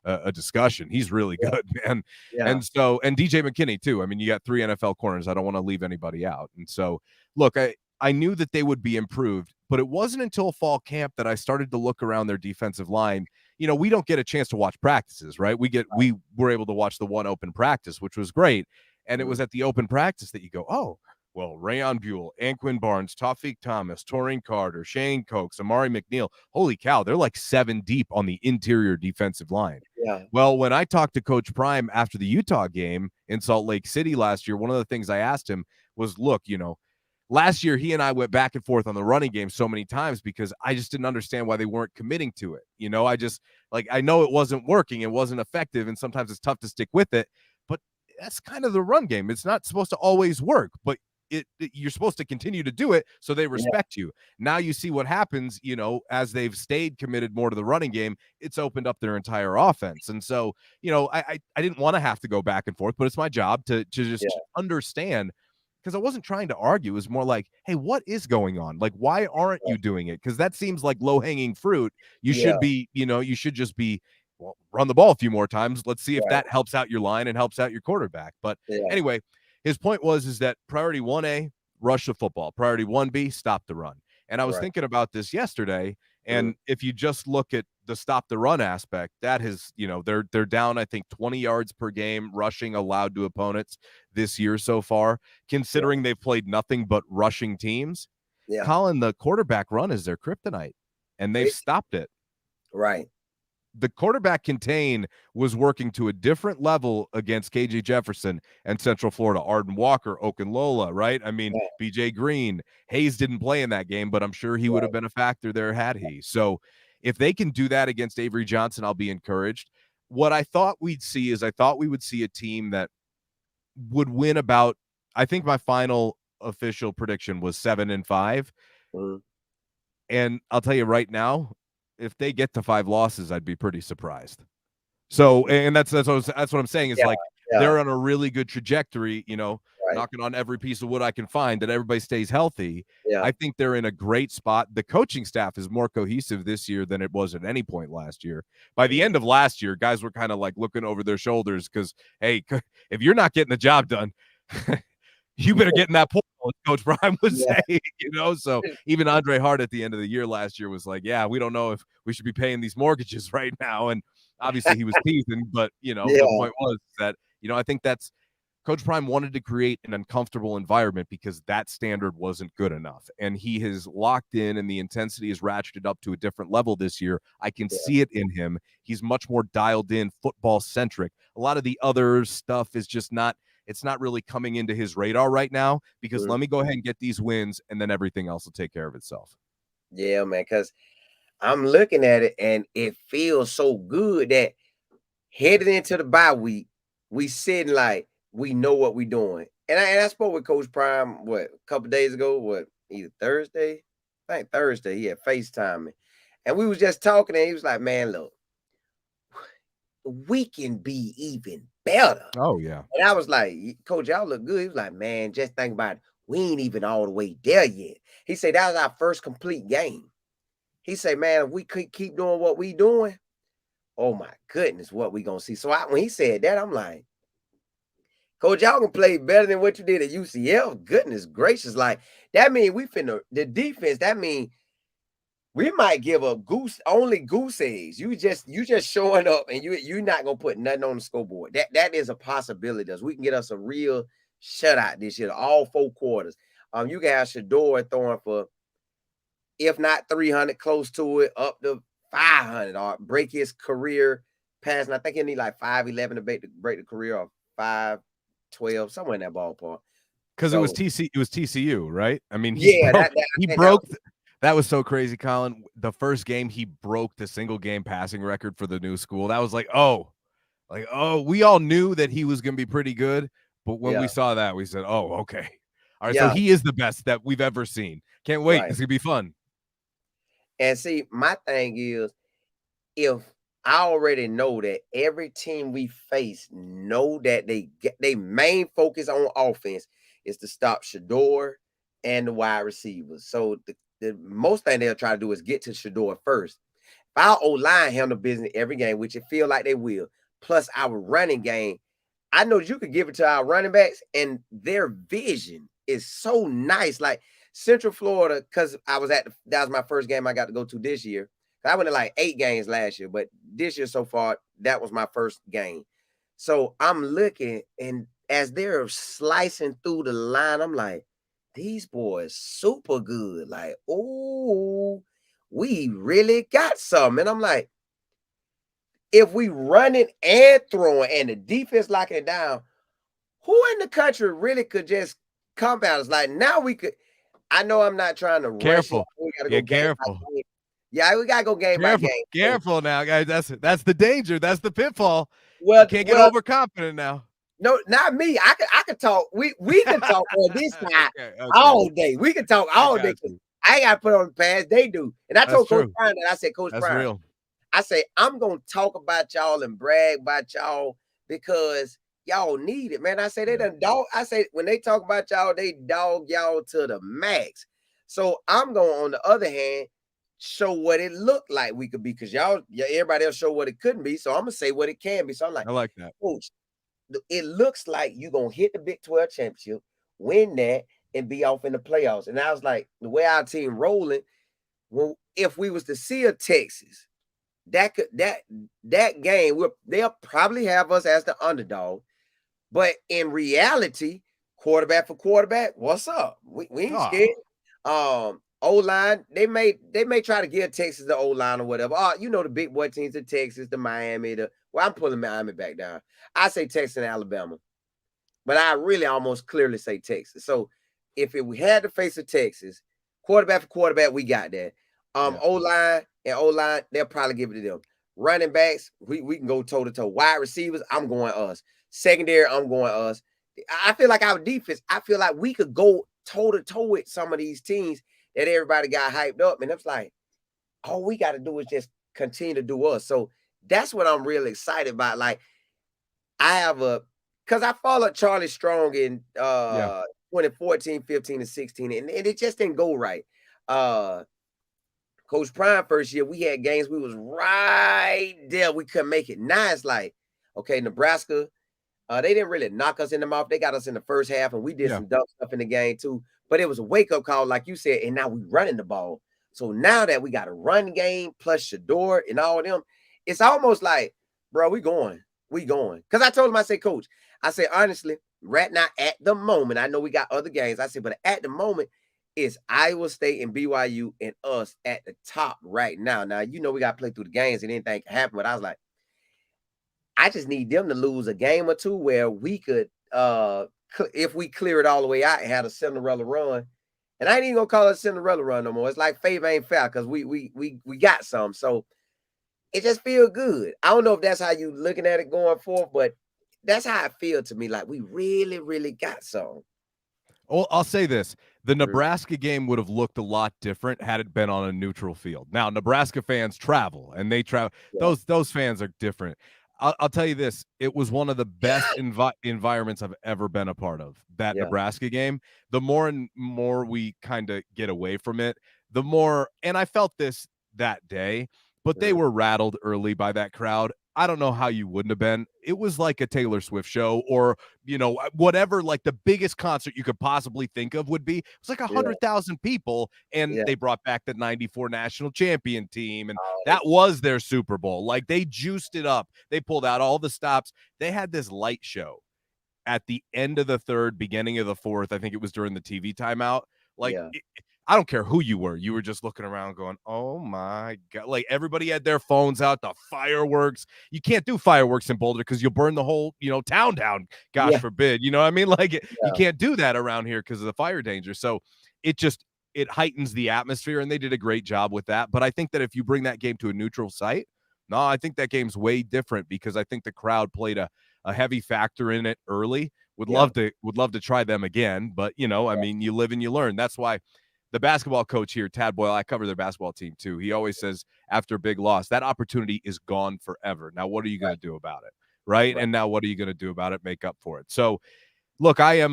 a discussion. He's really good, man. And DJ McKinney too. I mean, you got 3 NFL corners. I don't want to leave anybody out. And so, look, I knew that they would be improved, but it wasn't until fall camp that I started to look around their defensive line. We don't get a chance to watch practices, right? We were able to watch the one open practice, which was great. And it was at the open practice that you go, oh, well, Rayon Buell, Anquin Barnes, Tawfiq Thomas, Taurine Carter, Shane Cokes, Amari McNeil. Holy cow, they're like 7 deep on the interior defensive line. Yeah. Well, when I talked to Coach Prime after the Utah game in Salt Lake City last year, one of the things I asked him was, look, last year he and I went back and forth on the running game so many times because I just didn't understand why they weren't committing to it. I just, I know it wasn't working, it wasn't effective, and sometimes it's tough to stick with it, but that's kind of the run game. It's not supposed to always work, but you're supposed to continue to do it so they respect you. Now you see what happens, as they've stayed committed more to the running game, it's opened up their entire offense. And so, I didn't want to have to go back and forth, but it's my job to just understand, because I wasn't trying to argue. It was more like, hey, what is going on? Like, why aren't you doing it? Because that seems like low-hanging fruit. You should be, you should just be, well, run the ball a few more times. Let's see if that helps out your line and helps out your quarterback. But anyway, his point is that priority 1A, rush the football. Priority 1B, stop the run. And I was thinking about this yesterday, and if you just look at the stop the run aspect, that has, they're down, I think, 20 yards per game rushing allowed to opponents this year so far, considering they've played nothing but rushing teams. Colin, the quarterback run is their kryptonite, and they've stopped it. Right. The quarterback contain was working to a different level against KJ Jefferson and Central Florida. Arden Walker, Okunlola, right? I mean, BJ Green, Hayes didn't play in that game, but I'm sure he would have been a factor there had he. So if they can do that against Avery Johnson, I'll be encouraged. What I thought we'd see is we would see a team that would win about, I think my final official prediction was 7-5. And I'll tell you right now, if they get to 5 losses, I'd be pretty surprised. So, and that's what I'm saying is they're on a really good trajectory, knocking on every piece of wood I can find that everybody stays healthy. I think they're in a great spot. The coaching staff is more cohesive this year than it was at any point last year. By the end of last year, guys were kind of like looking over their shoulders because, hey, if you're not getting the job done, you better get in that portal, as Coach Prime would say, So even Andre Hart at the end of the year last year was like, yeah, we don't know if we should be paying these mortgages right now. And obviously he was teasing, but, the point was that, I think that's Coach Prime wanted to create an uncomfortable environment because that standard wasn't good enough. And he has locked in, and the intensity is ratcheted up to a different level this year. I can see it in him. He's much more dialed in, football centric. A lot of the other stuff is just not, it's not really coming into his radar right now because let me go ahead and get these wins, and then everything else will take care of itself. Yeah, man, because I'm looking at it and it feels so good that headed into the bye week, we sitting like we know what we're doing. And I spoke with Coach Prime, a couple days ago, either Thursday? I think Thursday, he had FaceTime me. And we was just talking, and he was like, man, look, we can be even better. Oh, yeah. And I was like, Coach, y'all look good. He was like, man, just think about it. We ain't even all the way there yet. He said, that was our first complete game. He said, man, if we could keep doing what we doing, oh my goodness, what we gonna see. So when he said that, I'm like, Coach, y'all can play better than what you did at UCF. Goodness gracious. Like, that mean the defense, that mean we might give up goose eggs. You just showing up and you're not gonna put nothing on the scoreboard. That is a possibility. We can get us a real shutout this year, all 4 quarters. You can have Shedeur throwing for, if not 300, close to it, up to 500, or break his career passing. I think he need like 5'11" to break the career, or 5'12", somewhere in that ballpark. Because it was TCU, right? I mean, that was so crazy, Colin. The first game, he broke the single game passing record for the new school. That was like, we all knew that he was going to be pretty good. But when we saw that, we said, oh, okay. All right, so he is the best that we've ever seen. Can't wait. Right. It's going to be fun. And see, my thing is, if I already know that every team we face know that they main focus on offense is to stop Shedeur and the wide receivers. So the most thing they'll try to do is get to Shedeur first. If our O-line handle business every game, which it feel like they will, plus our running game, I know you could give it to our running backs, and their vision is so nice. Like Central Florida, because that was my first game I got to go to this year. I went to like 8 games last year, but this year so far, that was my first game. So I'm looking, and as they're slicing through the line, I'm like, these boys super good. Like, oh, we really got something. And I'm like, if we running and throwing and the defense locking it down, who in the country really could just compound us? Like, now we could. I know I'm not trying to careful. Rush it. Careful. Yeah, we gotta go game by game. Careful now, guys. That's the danger. That's the pitfall. Well, you can't get overconfident now. No, not me. I could talk. We can talk on this side all day. We can talk all day. I ain't got to put on the pads. They do. And I told Coach Prime that. I said, Coach Prime, real. I say, I'm going to talk about y'all and brag about y'all because y'all need it, man. I say, they done dog. I say, when they talk about y'all, they dog y'all to the max. So I'm going, on the other hand, show what it looked like we could be, because everybody else show what it couldn't be. So I'm going to say what it can be. So I'm like, I like that. Coach, it looks like you're going to hit the Big 12 championship, win that, and be off in the playoffs. And I was like, the way our team rolling, well, if we was to see a Texas, that game, they'll probably have us as the underdog. But in reality, quarterback for quarterback, what's up? We ain't scared. O-line, they may try to give Texas the O-line or whatever. The big boy teams, the Texas, the Miami, I'm pulling Miami back down. I say Texas and Alabama, but I really almost clearly say Texas. So if we had to face a Texas, quarterback for quarterback, we got that. O-line, they'll probably give it to them. Running backs, we can go toe-to-toe. Wide receivers, I'm going us. Secondary, I'm going us. I feel like our defense, I feel like we could go toe-to-toe with some of these teams that everybody got hyped up. And it's like, all we got to do is just continue to do us. So that's what I'm really excited about. Like, because I followed Charlie Strong in 2014, 15, and 16, and it just didn't go right. Coach Prime first year, we had games, we was right there. We couldn't make it. Now it's like, okay, Nebraska, they didn't really knock us in the mouth. They got us in the first half, and we did some dumb stuff in the game too. But it was a wake-up call, like you said, and now we running the ball. So now that we got a run game plus Shedeur and all of them, it's almost like, bro, we going. Because I told him, I said, Coach, I said, honestly, right now at the moment, I know we got other games. I said, but at the moment, it's Iowa State and BYU and us at the top right now. Now, we got to play through the games and anything can happen. But I was like, I just need them to lose a game or two where we could, if we clear it all the way out and had a Cinderella run. And I ain't even gonna call it a Cinderella run no more. It's like favor ain't fair because we got some. So it just feel good. I don't know if that's how you looking at it going forward, but that's how I feel to me. Like we really, really got some. Well, I'll say this. The Nebraska game would have looked a lot different had it been on a neutral field. Now, Nebraska fans travel, and they travel. Yeah. Those fans are different. I'll tell you this. It was one of the best environments I've ever been a part of, that Nebraska game. The more and more we kind of get away from it, the more, and I felt this that day, but they were rattled early by that crowd. I don't know how you wouldn't have been. It was like a Taylor Swift show or, whatever, like the biggest concert you could possibly think of would be. It was like 100,000 people, and they brought back the 94 national champion team, and that was their Super Bowl. Like, they juiced it up. They pulled out all the stops. They had this light show at the end of the third, beginning of the fourth. I think it was during the TV timeout. Like, I don't care who you were. You were just looking around going, oh, my God. Like, everybody had their phones out, the fireworks. You can't do fireworks in Boulder because you'll burn the whole, town down. Gosh forbid. You know what I mean? Like, you can't do that around here because of the fire danger. So it heightens the atmosphere, and they did a great job with that. But I think that if you bring that game to a neutral site, I think that game's way different because I think the crowd played a heavy factor in it early. Would love to try them again. But, I mean, you live and you learn. That's why the basketball coach here, Tad Boyle, I cover their basketball team too. He always says after a big loss, that opportunity is gone forever. Now, what are you going to do about it? Right? And now what are you going to do about it? Make up for it. So, look, I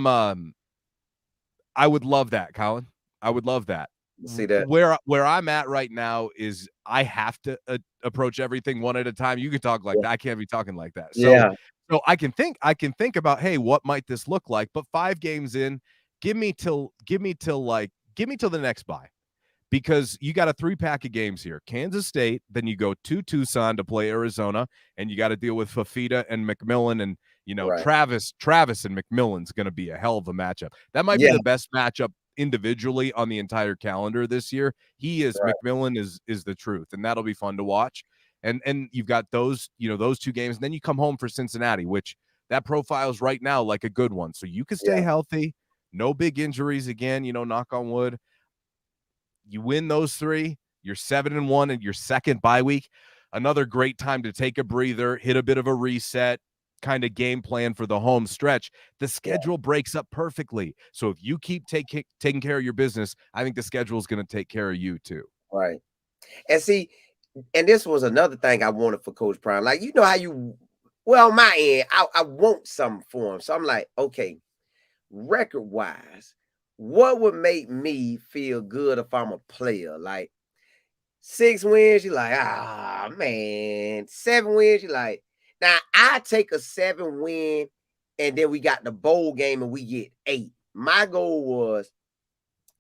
would love that, Colin. I would love that. See that? Where I'm at right now is I have to approach everything one at a time. You can talk like that. I can't be talking like that. So I can think about, hey, what might this look like? But 5 games in, give me till the next bye, because you got a 3-pack of games here. Kansas State, then you go to Tucson to play Arizona, and you got to deal with Fafita and McMillan, and Travis and McMillan's going to be a hell of a matchup. That might be the best matchup individually on the entire calendar this year. McMillan is the truth, and that'll be fun to watch. And you've got those 2 games, and then you come home for Cincinnati, which that profiles right now like a good one. So you can stay healthy. No big injuries again, knock on wood. You win those 3, you're 7-1 in your second bye week. Another great time to take a breather, hit a bit of a reset, kind of game plan for the home stretch. The schedule breaks up perfectly. So if you keep taking care of your business, I think the schedule is going to take care of you too. Right. And see, and this was another thing I wanted for Coach Prime. Like, how on my end, I want something for him. So I'm like, okay, record-wise, what would make me feel good if I'm a player? Like 6 wins, you're like, man. 7 wins, you're like, now I take a 7 win, and then we got the bowl game and we get 8. My goal was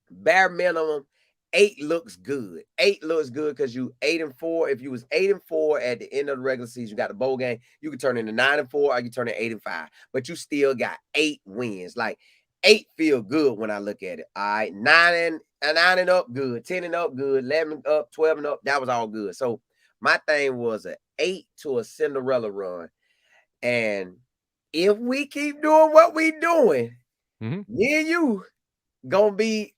bare minimum 8 looks good. 8 looks good because you 8-4. If you was 8-4 at the end of the regular season, you got the bowl game, you can turn into 9-4 or you turn into 8-5. But you still got 8 wins. Like 8 feel good when I look at it. All right, 9 and up, good. 10 and up, good. 11 up, 12 and up, that was all good. So my thing was an 8 to a Cinderella run. And if we keep doing what we doing, me and you gonna be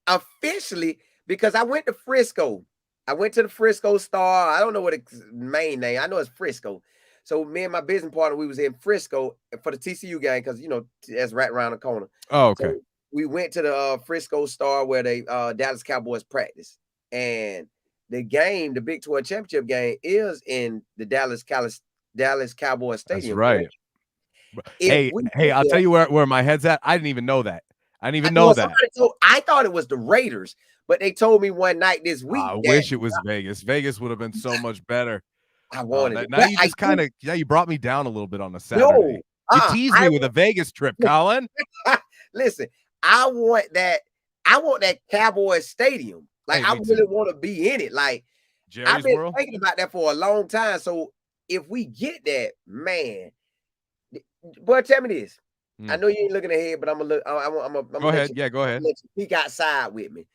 officially, because I went to Frisco. I went to the Frisco Star. I don't know what its main name. I know it's Frisco. So me and my business partner, we was in Frisco for the TCU game because, that's right around the corner. Oh, okay. So we went to the Frisco Star where they Dallas Cowboys practice. And the game, the Big 12 championship game, is in the Dallas Cowboys Stadium. That's right. Hey, I'll tell you where my head's at. I didn't even know that. I didn't even know that. I thought it was the Raiders, but they told me one night this week. I wish it was Vegas. Vegas would have been so much better. I wanted it. Now you just you brought me down a little bit on a Saturday. You teased me with a Vegas trip, Colin. Listen, I want that Cowboys Stadium. Like, I really want to be in it. Like, Jerry's I've been World? thinking about that for a long time. So if we get that, man, boy, tell me this. I know you ain't looking ahead, but I'm gonna look. I'm gonna Go let ahead. you. Yeah, go I'm ahead. gonna let you peek outside with me.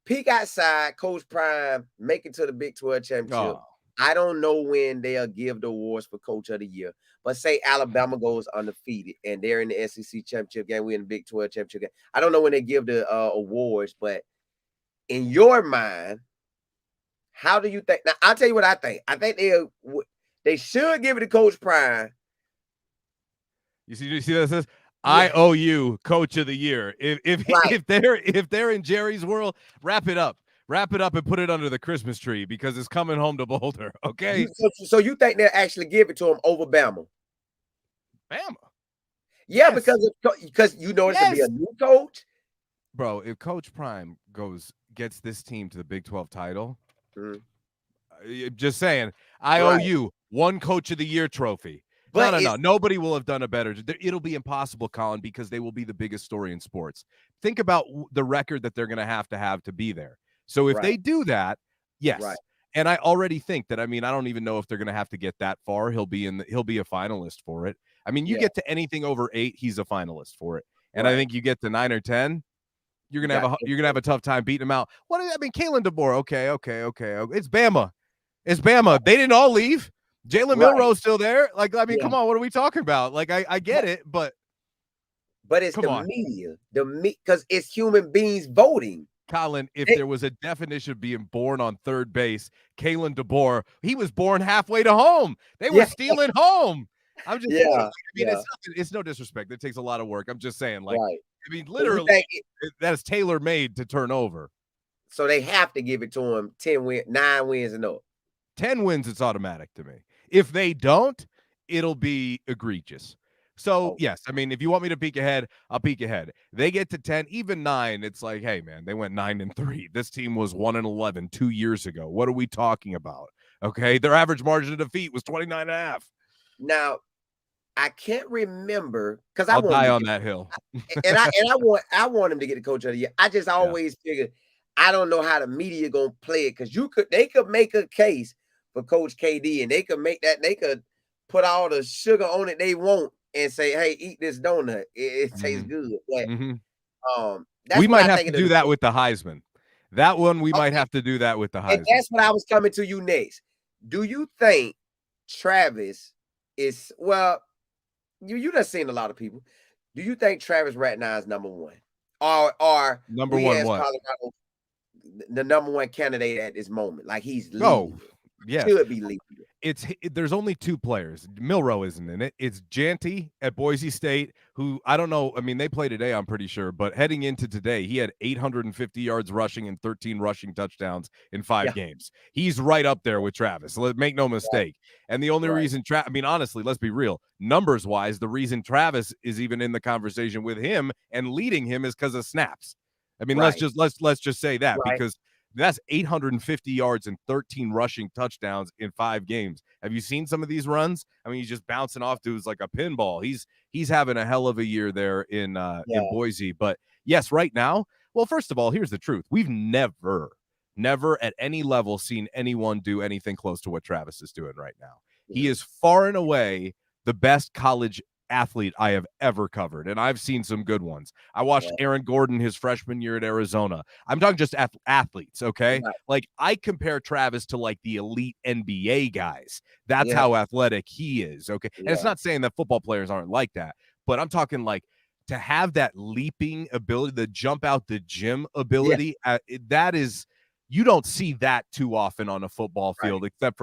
Peek outside. Coach Prime make it to the Big 12 championship. Oh, I don't know when they'll give the awards for Coach of the Year, but say Alabama goes undefeated and they're in the SEC championship game. We in the Big 12 championship game. I don't know when they give the awards, but in your mind, how do you think? Now I'll tell you what I think. I think they should give it to Coach Prime. you see what it says? Yeah, I owe you Coach of the Year. If right. if they're in Jerry's world, wrap it up. Wrap it up and put it under the Christmas tree because it's coming home to Boulder. Okay, So you think they'll actually give it to him over Bama? Bama. Yeah, Yes. because you know it's to be Yes. a new coach. Bro, if Coach Prime gets this team to the Big 12 title, Mhm. just saying, I owe Right. you one Coach of the Year trophy. But No. Nobody will have done a better. It'll be impossible, Colin, because they will be the biggest story in sports. Think about the record that they're going to have to be there. So if right, they do that, yes. right. And I already think that. I mean, I don't even know if they're going to have to get that far. He'll be a finalist for it. I mean, you Yeah, get to anything over 8, he's a finalist for it. And I right. think you get to 9 or 10, you're gonna Got have a tough time beating him out. Kalen DeBoer. Okay. It's Bama. It's Bama. They didn't all leave. Jalen right. Milroe's still there. Like, I mean, Yeah. come on, what are we talking about? Like, I get it, but But it's come the on, media, because it's human beings voting. Colin. If They- there was a definition of being born on third base, Kalen DeBoer, he was born halfway to home. They were yeah, stealing home. I'm just saying. yeah, I mean, yeah. it's no disrespect. It takes a lot of work. I'm just saying, like, Right. I mean, So you literally, think that is tailor made to turn over. so they have to give it to him 9 wins and up. 10 wins, it's automatic to me. If they don't, it'll be egregious. So, Oh, yes, I mean, if you want me to peek ahead, I'll peek ahead. They get to 10, even 9, it's like, hey, man, they went 9-3. This team was 1-11 2 years ago. What are we talking about? Okay, their average margin of defeat was 29.5. now I can't remember because I I'll want die him on to that hill. and I want him to get the coach of the year. I just Yeah. always figured I don't know how the media gonna play it because they could make a case for Coach KD and they could put all the sugar on it they want and say, hey, eat this donut. It tastes Mhm. good. But Mhm. that's We what might I have think to of do the that with the Heisman. That one, we might okay. have to do that with the And Heisman. that's what I was coming to you next. Do you think Travis is you done seen a lot of people. Do you think Travis right now is number one? Or Number we one, as what? Colorado the number one candidate at this moment? Like he's Oh, leading it. yes. Should be leading it. There's only 2 players. Milroe isn't in it. It's Janty at Boise State, who I don't know. I mean, they play today, I'm pretty sure, but heading into today, he had 850 yards rushing and 13 rushing touchdowns in 5 Yeah, games. He's right up there with Travis. Make no mistake. And the only right, reason I mean, honestly, let's be real. Numbers wise, the reason Travis is even in the conversation with him and leading him is because of snaps. I mean, right, let's just say that right. because that's 850 yards and 13 rushing touchdowns in 5 games. Have you seen some of these runs? I mean, he's just bouncing off dudes like a pinball. He's having a hell of a year there in Yeah, Boise. But yes, right now, well, first of all, here's the truth. We've never at any level seen anyone do anything close to what Travis is doing right now. He mhm, is far and away the best college athlete I have ever covered, and I've seen some good ones. I watched yeah, Aaron Gordon his freshman year at Arizona. I'm talking just athletes, okay? right, Like I compare Travis to like the elite NBA guys. That's yeah, how athletic he is, okay? And it's yeah, not saying that football players aren't like that, but I'm talking like to have that leaping ability, the jump out the gym yeah, ability, that is you don't see that too often on a football right, field except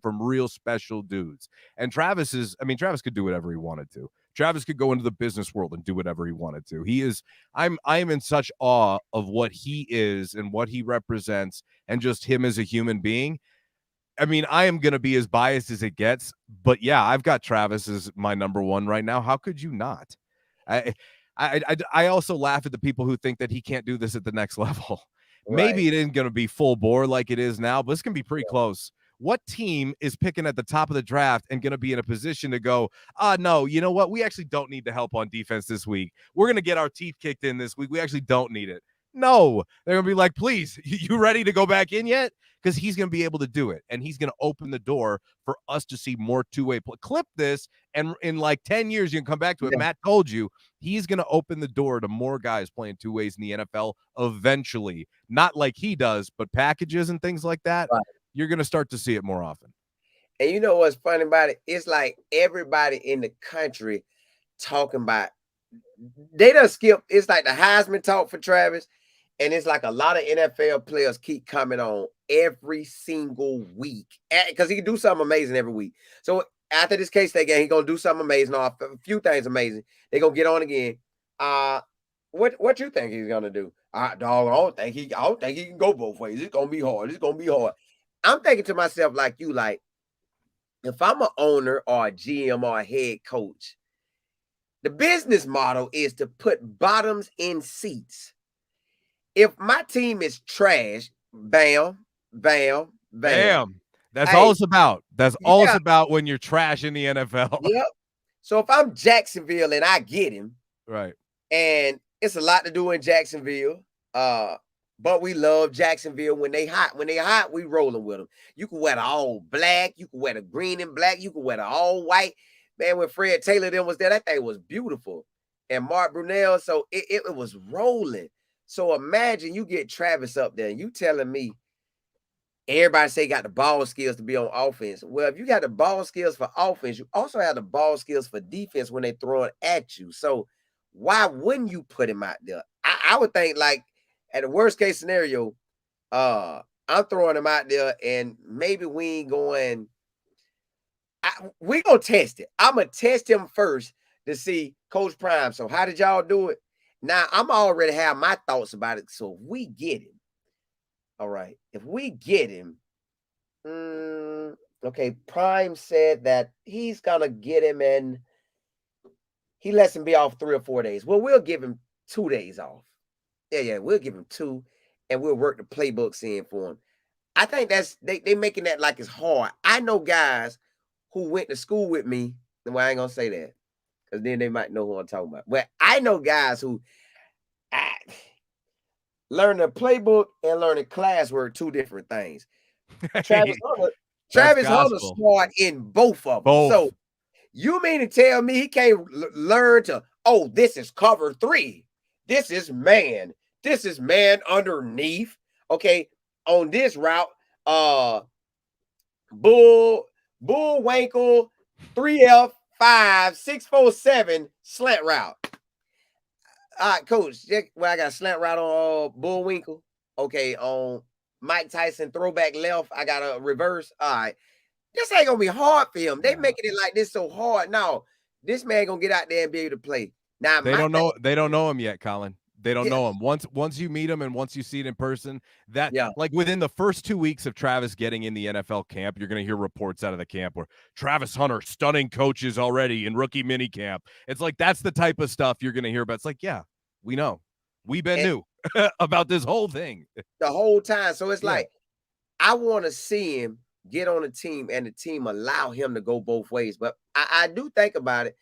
from real special dudes. And Travis could do whatever he wanted to. Travis could go into the business world and do whatever he wanted to. I am in such awe of what he is and what he represents and just him as a human being. I mean, I am going to be as biased as it gets, but yeah, I've got Travis as my number one right now. How could you not? I also laugh at the people who think that he can't do this at the next level. right. Maybe it isn't going to be full bore like it is now, but it's going to be pretty close. What team is picking at the top of the draft and going to be in a position to go, no, you know what? We actually don't need the help on defense this week. We're going to get our teeth kicked in this week. We actually don't need it. No, they're gonna be like, please, you ready to go back in yet? Because he's gonna be able to do it, and he's gonna open the door for us to see more two-way play. Clip this, and in like 10 years, you can come back to it. Yeah. Matt told you he's gonna open the door to more guys playing two ways in the NFL eventually. Not like he does, but packages and things like that. Right. You're gonna start to see it more often. And you know what's funny about it? It's like everybody in the country talking about they done skip. It's like the Heisman talk for Travis, and it's like a lot of NFL players keep coming on every single week because he can do something amazing every week. So after this K-State game, he's gonna do something amazing, or a few things amazing. They're gonna get on again. What you think he's gonna do? Dog, I don't think he can go both ways. It's gonna be hard. It's gonna be hard. I'm thinking to myself, like you, like if I'm an owner or a GM or a head coach, the business model is to put bottoms in seats. If my team is trash, bam, bam, bam. Bam. That's Hey, all it's about. That's all it's yeah, about when you're trash in the NFL. yep. So if I'm Jacksonville and I get him, Right. and it's a lot to do in Jacksonville, but we love Jacksonville when they hot. When they hot, we rolling with them. You can wear the all black, you can wear the green and black, you can wear the all white. Man, when Fred Taylor then was there, that thing was beautiful. And Mark Brunell, so it was rolling. So imagine you get Travis up there and you telling me everybody say got the ball skills to be on offense. Well, if you got the ball skills for offense, you also have the ball skills for defense when they throw it at you. So why wouldn't you put him out there? I would think like at the worst case scenario, I'm throwing him out there and maybe we ain't going. We gonna test it. I'm gonna test him first to see Coach Prime. So how did y'all do it? Now I'm already have my thoughts about it. So if we get him, all right. If we get him, okay. Prime said that he's gonna get him, and he lets him be off 3 or 4 days. Well, we'll give him 2 days off. Yeah, we'll give him 2, and we'll work the playbooks in for him. I think that's they making that like it's hard. I know guys who went to school with me. Well, I ain't gonna say that because then they might know who I'm talking about. But I know guys who learning the playbook and learning classwork, two different things. Travis Hunter, Travis Hunter smart in both of them. So you mean to tell me he can't learn to, oh, this is cover 3. This is man. This is man underneath. Okay. On this route, bull wankle 3F 5 647 slant route. All right, coach. Well, I got a slant route on Bullwinkle. Okay, on Mike Tyson throwback left, I got a reverse. All right, this ain't gonna be hard for him. They making it like this so hard. Now, this man gonna get out there and be able to play. Now they don't know him yet, Colin. They don't know him. Once you meet him and once you see it in person, like within the first 2 weeks of Travis getting in the NFL camp, you're going to hear reports out of the camp where Travis Hunter stunning coaches already in rookie mini camp. It's like that's the type of stuff you're going to hear about. It's like, yeah, we know. We've been new about this whole thing the whole time. So it's like I want to see him get on a team and the team allow him to go both ways. But I do think about it.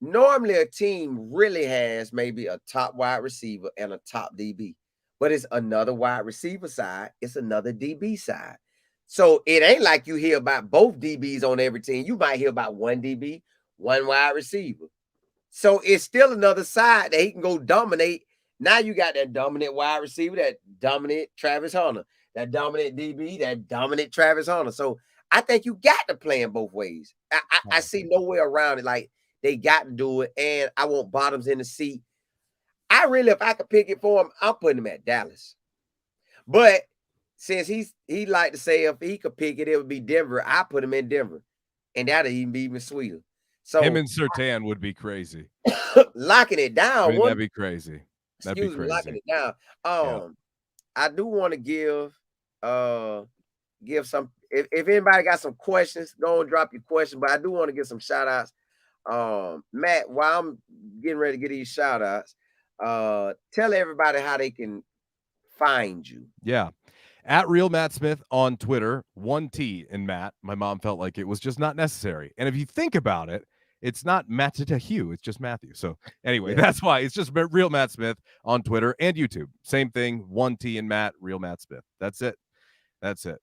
Normally, a team really has maybe a top wide receiver and a top DB, but it's another wide receiver side. It's another DB side. So it ain't like you hear about both DBs on every team. You might hear about one DB, one wide receiver. So it's still another side that he can go dominate. Now you got that dominant wide receiver, that dominant Travis Hunter, that dominant DB, that dominant Travis Hunter. So I think you got to play in both ways. I see no way around it. Like, they got to do it, and I want bottoms in the seat. I really, if I could pick it for him, I'm putting him at Dallas. But since he like to say if he could pick it, it would be Denver. I put him in Denver, and that'd even be even sweeter. So him and Surtain would be crazy. Locking it down. That'd be crazy. That'd be crazy. Locking it down. I do want to give some. If anybody got some questions, go and drop your question. But I do want to give some shout outs. Matt, while I'm getting ready to get these shout outs, tell everybody how they can find you. Yeah. At Real Matt Smith on Twitter, 1 T in Matt. My mom felt like it was just not necessary. And if you think about it, It's not Matt Hugh. It's just Matthew. So anyway, Yeah. that's why it's just real Matt Smith on Twitter and YouTube. Same thing. 1T and Matt, real Matt Smith. That's it. That's it.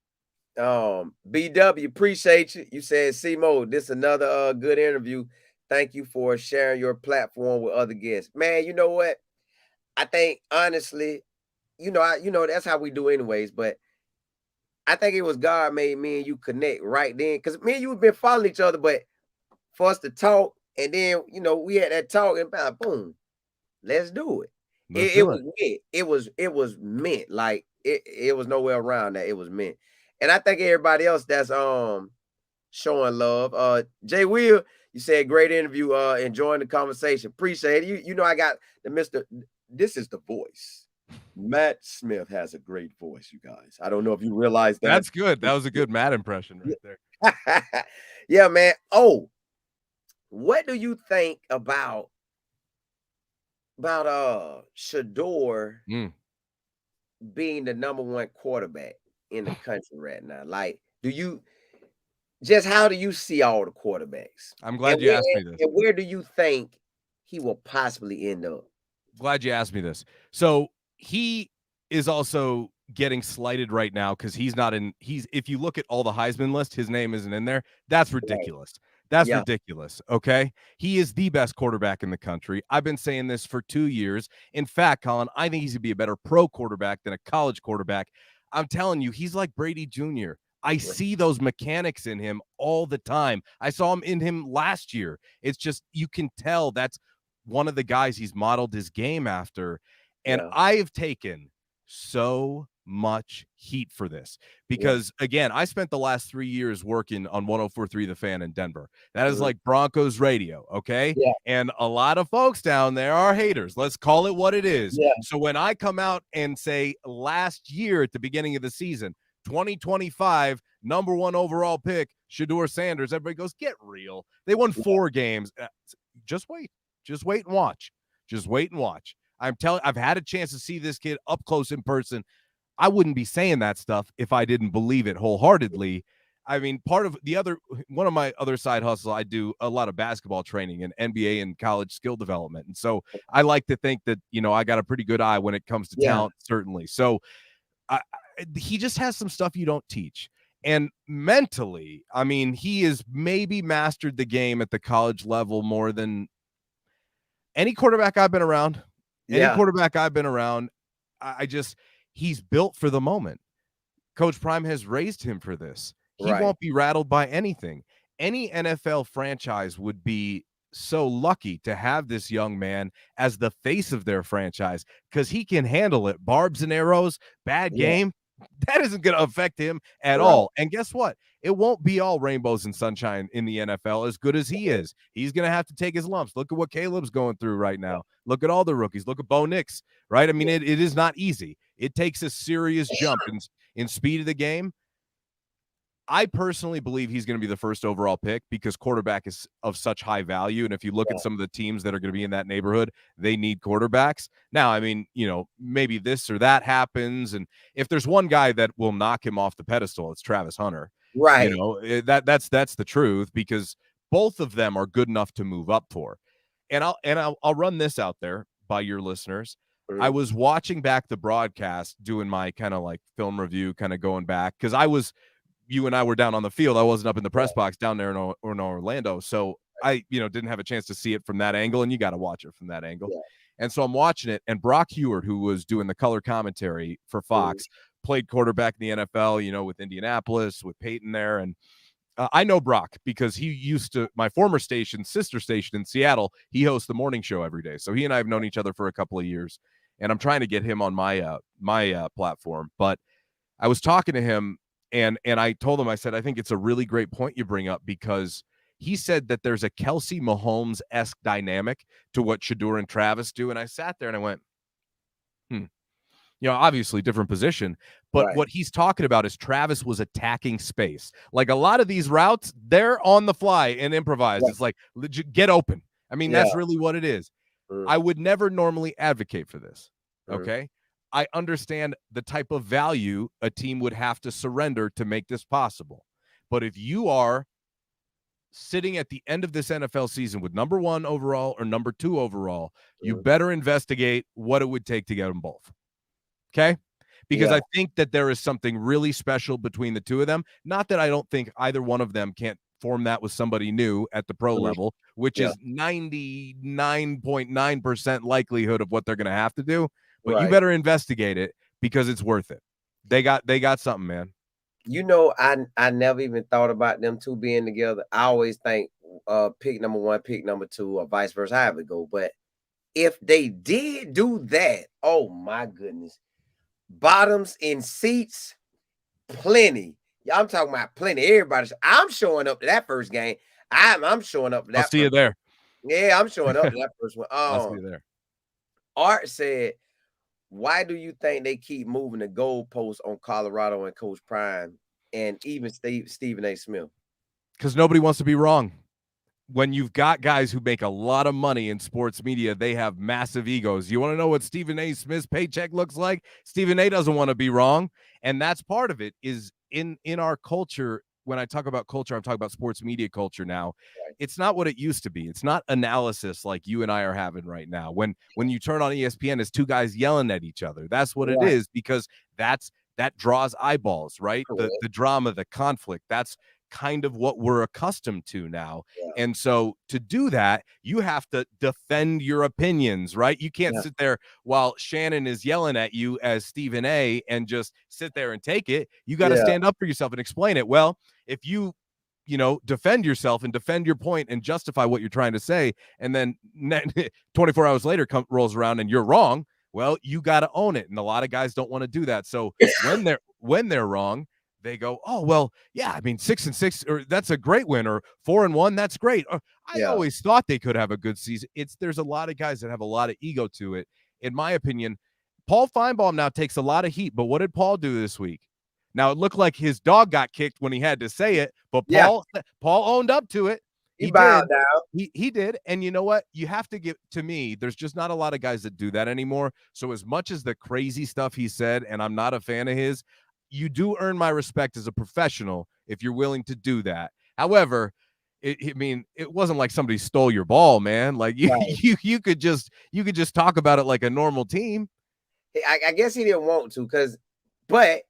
BW, appreciate you. You said, C-Mo, this another good interview. Thank you for sharing your platform with other guests. Man, you know what? I think honestly, that's how we do anyways, but I think it was God made me and you connect right then. Cause me and you have been following each other, but for us to talk, and then we had that talk and boom, let's do it. It was meant. It was meant. Like it was nowhere around that. It was meant. And I think everybody else that's showing love. Jay Will, you said great interview, enjoying the conversation. Appreciate it. You know, I got the Mr. This is the voice. Matt Smith has a great voice, you guys. I don't know if you realize that. That's good. That was a good Matt impression right there. Yeah, man. Oh, what do you think about Shedeur being the number one quarterback in the country right now? Like, how do you see all the quarterbacks? I'm glad you asked me this. And where do you think he will possibly end up? Glad you asked me this. So he is also getting slighted right now because if you look at all the Heisman list, his name isn't in there. That's ridiculous. Right. That's ridiculous. Okay. He is the best quarterback in the country. I've been saying this for 2 years. In fact, Colin, I think he's gonna be a better pro quarterback than a college quarterback. I'm telling you, he's like Brady Jr. I see those mechanics in him all the time. I saw him in him last year. It's just, you can tell that's one of the guys he's modeled his game after. And I've taken so much heat for this because again, I spent the last 3 years working on 104.3 The Fan in Denver. That is like Broncos radio. Okay. Yeah. And a lot of folks down there are haters. Let's call it what it is. Yeah. So when I come out and say last year at the beginning of the season, 2025 number 1 overall pick, Shedeur Sanders, everybody goes, get real. They won 4 games. Just wait and watch. Just wait and watch. I've had a chance to see this kid up close in person. I wouldn't be saying that stuff if I didn't believe it wholeheartedly. I mean, one of my other side hustles, I do a lot of basketball training and NBA and college skill development. And so I like to think that, I got a pretty good eye when it comes to talent, certainly. So he just has some stuff you don't teach. And mentally, I mean, he has maybe mastered the game at the college level more than any quarterback I've been around. He's built for the moment. Coach Prime has raised him for this. He won't be rattled by anything. Any NFL franchise would be so lucky to have this young man as the face of their franchise because he can handle it. Barbs and arrows, bad game. That isn't going to affect him at all. And guess what? It won't be all rainbows and sunshine in the NFL as good as he is. He's going to have to take his lumps. Look at what Caleb's going through right now. Look at all the rookies. Look at Bo Nix, right? I mean, it is not easy. It takes a serious jump in speed of the game. I personally believe he's going to be the first overall pick because quarterback is of such high value. And if you look at some of the teams that are going to be in that neighborhood, they need quarterbacks. Now, I mean, maybe this or that happens. And if there's one guy that will knock him off the pedestal, it's Travis Hunter. Right. That's the truth because both of them are good enough to move up for. And I'll run this out there by your listeners. I was watching back the broadcast, doing my kind of like film review, kind of going back because you and I were down on the field. I wasn't up in the press box down there in Orlando. So I, didn't have a chance to see it from that angle, and you got to watch it from that angle. Yeah. And so I'm watching it, and Brock Heward, who was doing the color commentary for Fox, played quarterback in the NFL, with Indianapolis, with Peyton there. And I know Brock because he used to, my former sister station in Seattle, he hosts the morning show every day. So he and I have known each other for a couple of years, and I'm trying to get him on my platform. But I was talking to him, and I told him, I said, I think it's a really great point you bring up because he said that there's a Kelsey Mahomes-esque dynamic to what Shedeur and Travis do. And I sat there and I went, obviously different position, but what he's talking about is Travis was attacking space. Like a lot of these routes, they're on the fly and improvised. It's like, get open. I mean, that's really what it is. I would never normally advocate for this. Okay. I understand the type of value a team would have to surrender to make this possible. But if you are sitting at the end of this NFL season with number 1 overall or number 2 overall, you Mhm. better investigate what it would take to get them both. Okay? Because Yeah. I think that there is something really special between the two of them. Not that I don't think either one of them can't form that with somebody new at the pro Mhm. level, which Yeah. is 99.9% likelihood of what they're going to have to do, but you Right. better investigate it because it's worth it. They got something, man. You know, I never even thought about them two being together. I always think pick number one, pick number two, or vice versa, however it go. But if they did do that, oh my goodness. Bottoms in seats, plenty. Yeah, I'm talking about plenty. I'm showing up to that first game. I'm showing up to I'll that see you first. there. Yeah, I'm showing up to that first one. I'll see you there. Art said, why do you think they keep moving the goalposts on Colorado and Coach Prime and even Stephen A. Smith? Because nobody wants to be wrong. When you've got guys who make a lot of money in sports media, they have massive egos. You want to know what Stephen A. Smith's paycheck looks like? Stephen A. doesn't want to be wrong. And that's part of it is in our culture. When I talk about culture, I'm talking about sports media culture now. Right. It's not what it used to be. It's not analysis like you and I are having right now. When you turn on ESPN, it's two guys yelling at each other. That's what it Right. is because that draws eyeballs, right? Correct. The drama, the conflict. That's kind of what we're accustomed to now. Yeah. And so to do that, you have to defend your opinions, right? You can't Yeah. sit there while Shannon is yelling at you as Stephen A and just sit there and take it. You got to stand up for yourself and explain it. Well, if you defend yourself and defend your point and justify what you're trying to say, and then 24 hours later rolls around and you're wrong, well, you got to own it. And a lot of guys don't want to do that. So when they're wrong, they go, oh, well, yeah, I mean, 6-6, or that's a great win, or 4-1, that's great. Or, I always thought they could have a good season. There's a lot of guys that have a lot of ego to it. In my opinion, Paul Feinbaum now takes a lot of heat, but what did Paul do this week? Now, it looked like his dog got kicked when he had to say it, but Paul owned up to it. He bowed down. He did. And you know what? You have to give, to me, there's just not a lot of guys that do that anymore. So as much as the crazy stuff he said, and I'm not a fan of his, you do earn my respect as a professional if you're willing to do that. However, it wasn't like somebody stole your ball, man. Like you could just talk about it like a normal team. I guess he didn't want to, but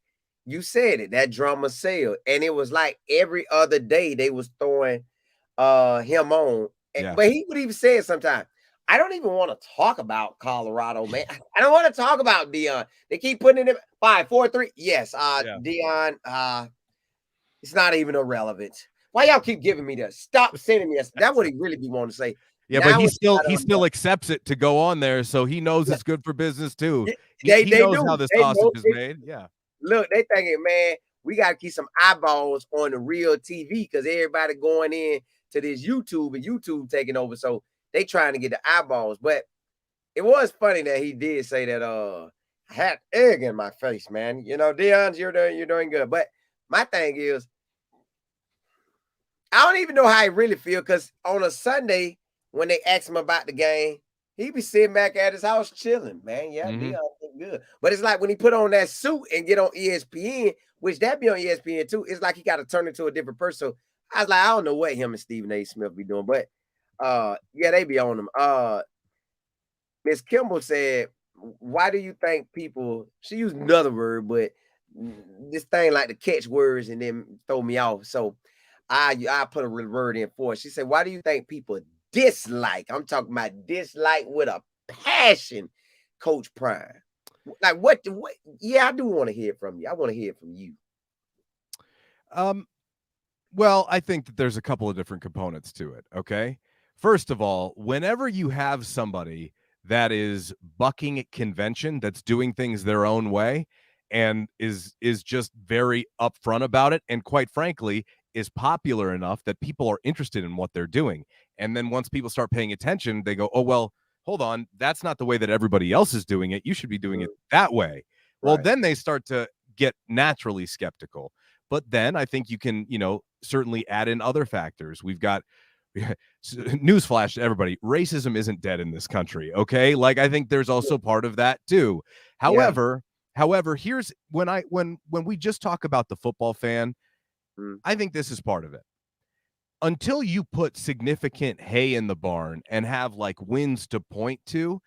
you said it, that drama sale, and it was like every other day they was throwing him on. But he would even say it sometimes. I don't even want to talk about Colorado, man. I don't want to talk about Deion. They keep putting it 5, 4, 3. Yes, Deion, it's not even irrelevant. Why y'all keep giving me that? Stop sending me that. That's what he really be wanting to say. Yeah, now, but he still accepts it to go on there, so he knows it's good for business too. He knows how this sausage is made. Yeah. Look, they thinking, man, we got to keep some eyeballs on the real TV because everybody going in to this YouTube and YouTube taking over. So they trying to get the eyeballs. But it was funny that he did say that I had egg in my face, man. You know, Deion, you're doing good. But my thing is, I don't even know how he really feel because on a Sunday when they ask him about the game, he be sitting back at his house chilling, man. Yeah, Deion good. But it's like when he put on that suit and get on ESPN, which that be on ESPN too, it's like he got to turn into a different person. So I was like, I don't know what him and Stephen A. Smith be doing, but yeah, they be on them. Miss Kimball said, why do you think people, she used another word, but this thing like to catch words and then throw me off. So I put a word in for it. She said, why do you think people dislike? I'm talking about dislike with a passion, Coach Prime. Like what? Yeah, I do want to hear from you. I want to hear from you. Well, I think that there's a couple of different components to it. Okay. First of all, whenever you have somebody that is bucking convention, that's doing things their own way, and is just very upfront about it, and quite frankly, is popular enough that people are interested in what they're doing. And then once people start paying attention, they go, oh, well, hold on, that's not the way that everybody else is doing it. You should be doing it that way. Well, then they start to get naturally skeptical. But then I think you can, certainly add in other factors. We've got newsflash to everybody. Racism isn't dead in this country. Okay. Like, I think there's also part of that too. However, here's when we just talk about the football fan, I think this is part of it. until you put significant hay in the barn and have like wins to point to,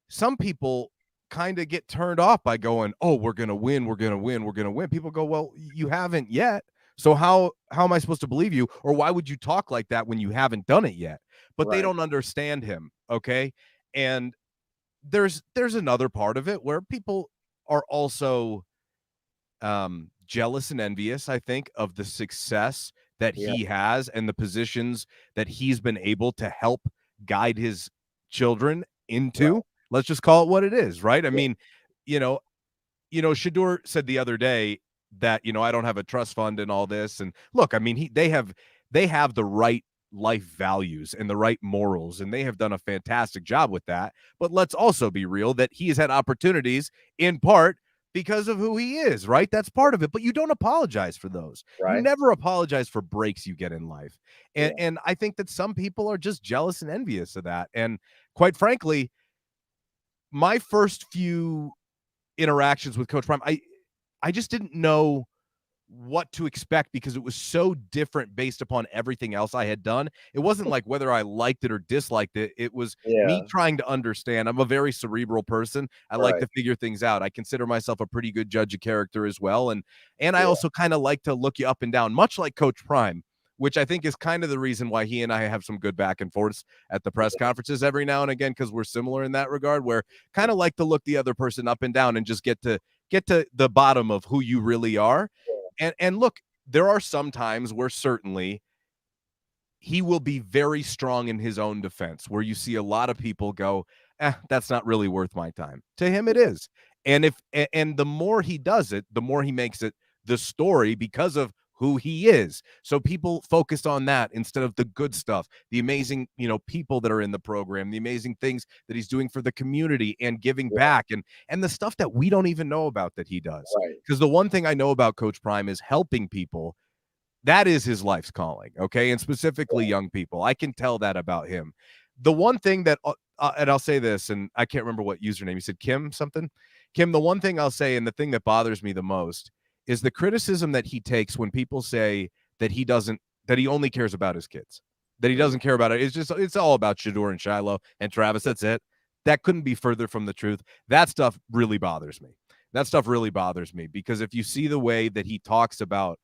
some people kind of get turned off by going, "Oh, we're going to win, we're going to win, we're going to win." People go, "Well, you haven't yet. So how am I supposed to believe you? Or why would you talk like that when you haven't done it yet?" But they Right. don't understand him, okay? And there's another part of it where people are also jealous and envious, I think, of the success that Yeah. he has and the positions that he's been able to help guide his children Right. into. Let's just call it what it is, right? I Yeah. mean, you know, Shador said the other day that, I don't have a trust fund and all this. And look, I mean, they have the right life values and the right morals, and they have done a fantastic job with that. But let's also be real that he's had opportunities in part because of who he is, right? That's part of it. But you don't apologize for those. You Right. never apologize for breaks you get in life. And Yeah. and I think that some people are just jealous and envious of that. And quite frankly, my first few interactions with Coach Prime, I just didn't know what to expect because it was so different based upon everything else I had done. It wasn't like whether I liked it or disliked it. It was me Yeah. trying to understand. I'm a very cerebral person. I like Right. to figure things out. I consider myself a pretty good judge of character as well. And I Yeah. also kind of like to look you up and down, much like Coach Prime, which I think is kind of the reason why he and I have some good back and forths at the press conferences every now and again, because we're similar in that regard, where kind of like to look the other person up and down and just get to the bottom of who you really are. And look, there are some times where certainly he will be very strong in his own defense, where you see a lot of people go, that's not really worth my time. To him, it is. And the more he does it, the more he makes it the story because of who he is. So people focus on that instead of the good stuff, the amazing, people that are in the program, the amazing things that he's doing for the community and giving Yeah. back and the stuff that we don't even know about that he does. Right. Because the one thing I know about Coach Prime is helping people. That is his life's calling, okay? And specifically young people. I can tell that about him. The one thing that and I'll say this, and I can't remember what username. You said Kim something? Kim, the one thing I'll say, and the thing that bothers me the most is the criticism that he takes when people say that he only cares about his kids, that he Mhm. doesn't care about it. It's all about Shador and Shiloh and Travis. That's it. That couldn't be further from the truth. That stuff really bothers me. That stuff really bothers me because if you see the way that he talks about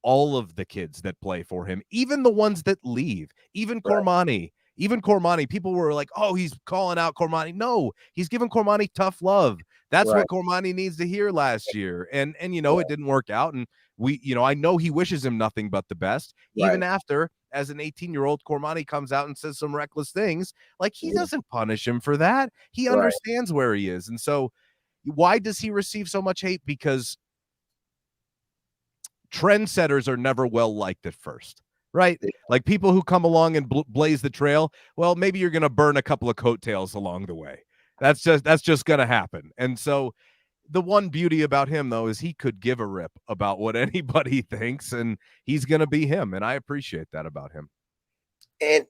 all of the kids that play for him, even the ones that leave, even Right. Cormani. Even Cormani, people were like, "Oh, he's calling out Cormani." No, he's giving Cormani tough love. That's Right. what Cormani needs to hear last year. And it Yeah. didn't work out. And I know he wishes him nothing but the best. Even Right. after, as an 18-year-old, Cormani comes out and says some reckless things, like he Yeah. doesn't punish him for that. He Right. understands where he is. And so why does he receive so much hate? Because trendsetters are never well liked at first, right? Yeah. Like people who come along and blaze the trail. Well, maybe you're going to burn a couple of coattails along the way. That's just going to happen. And so the one beauty about him though is he could give a rip about what anybody thinks, and he's going to be him. And I appreciate that about him. And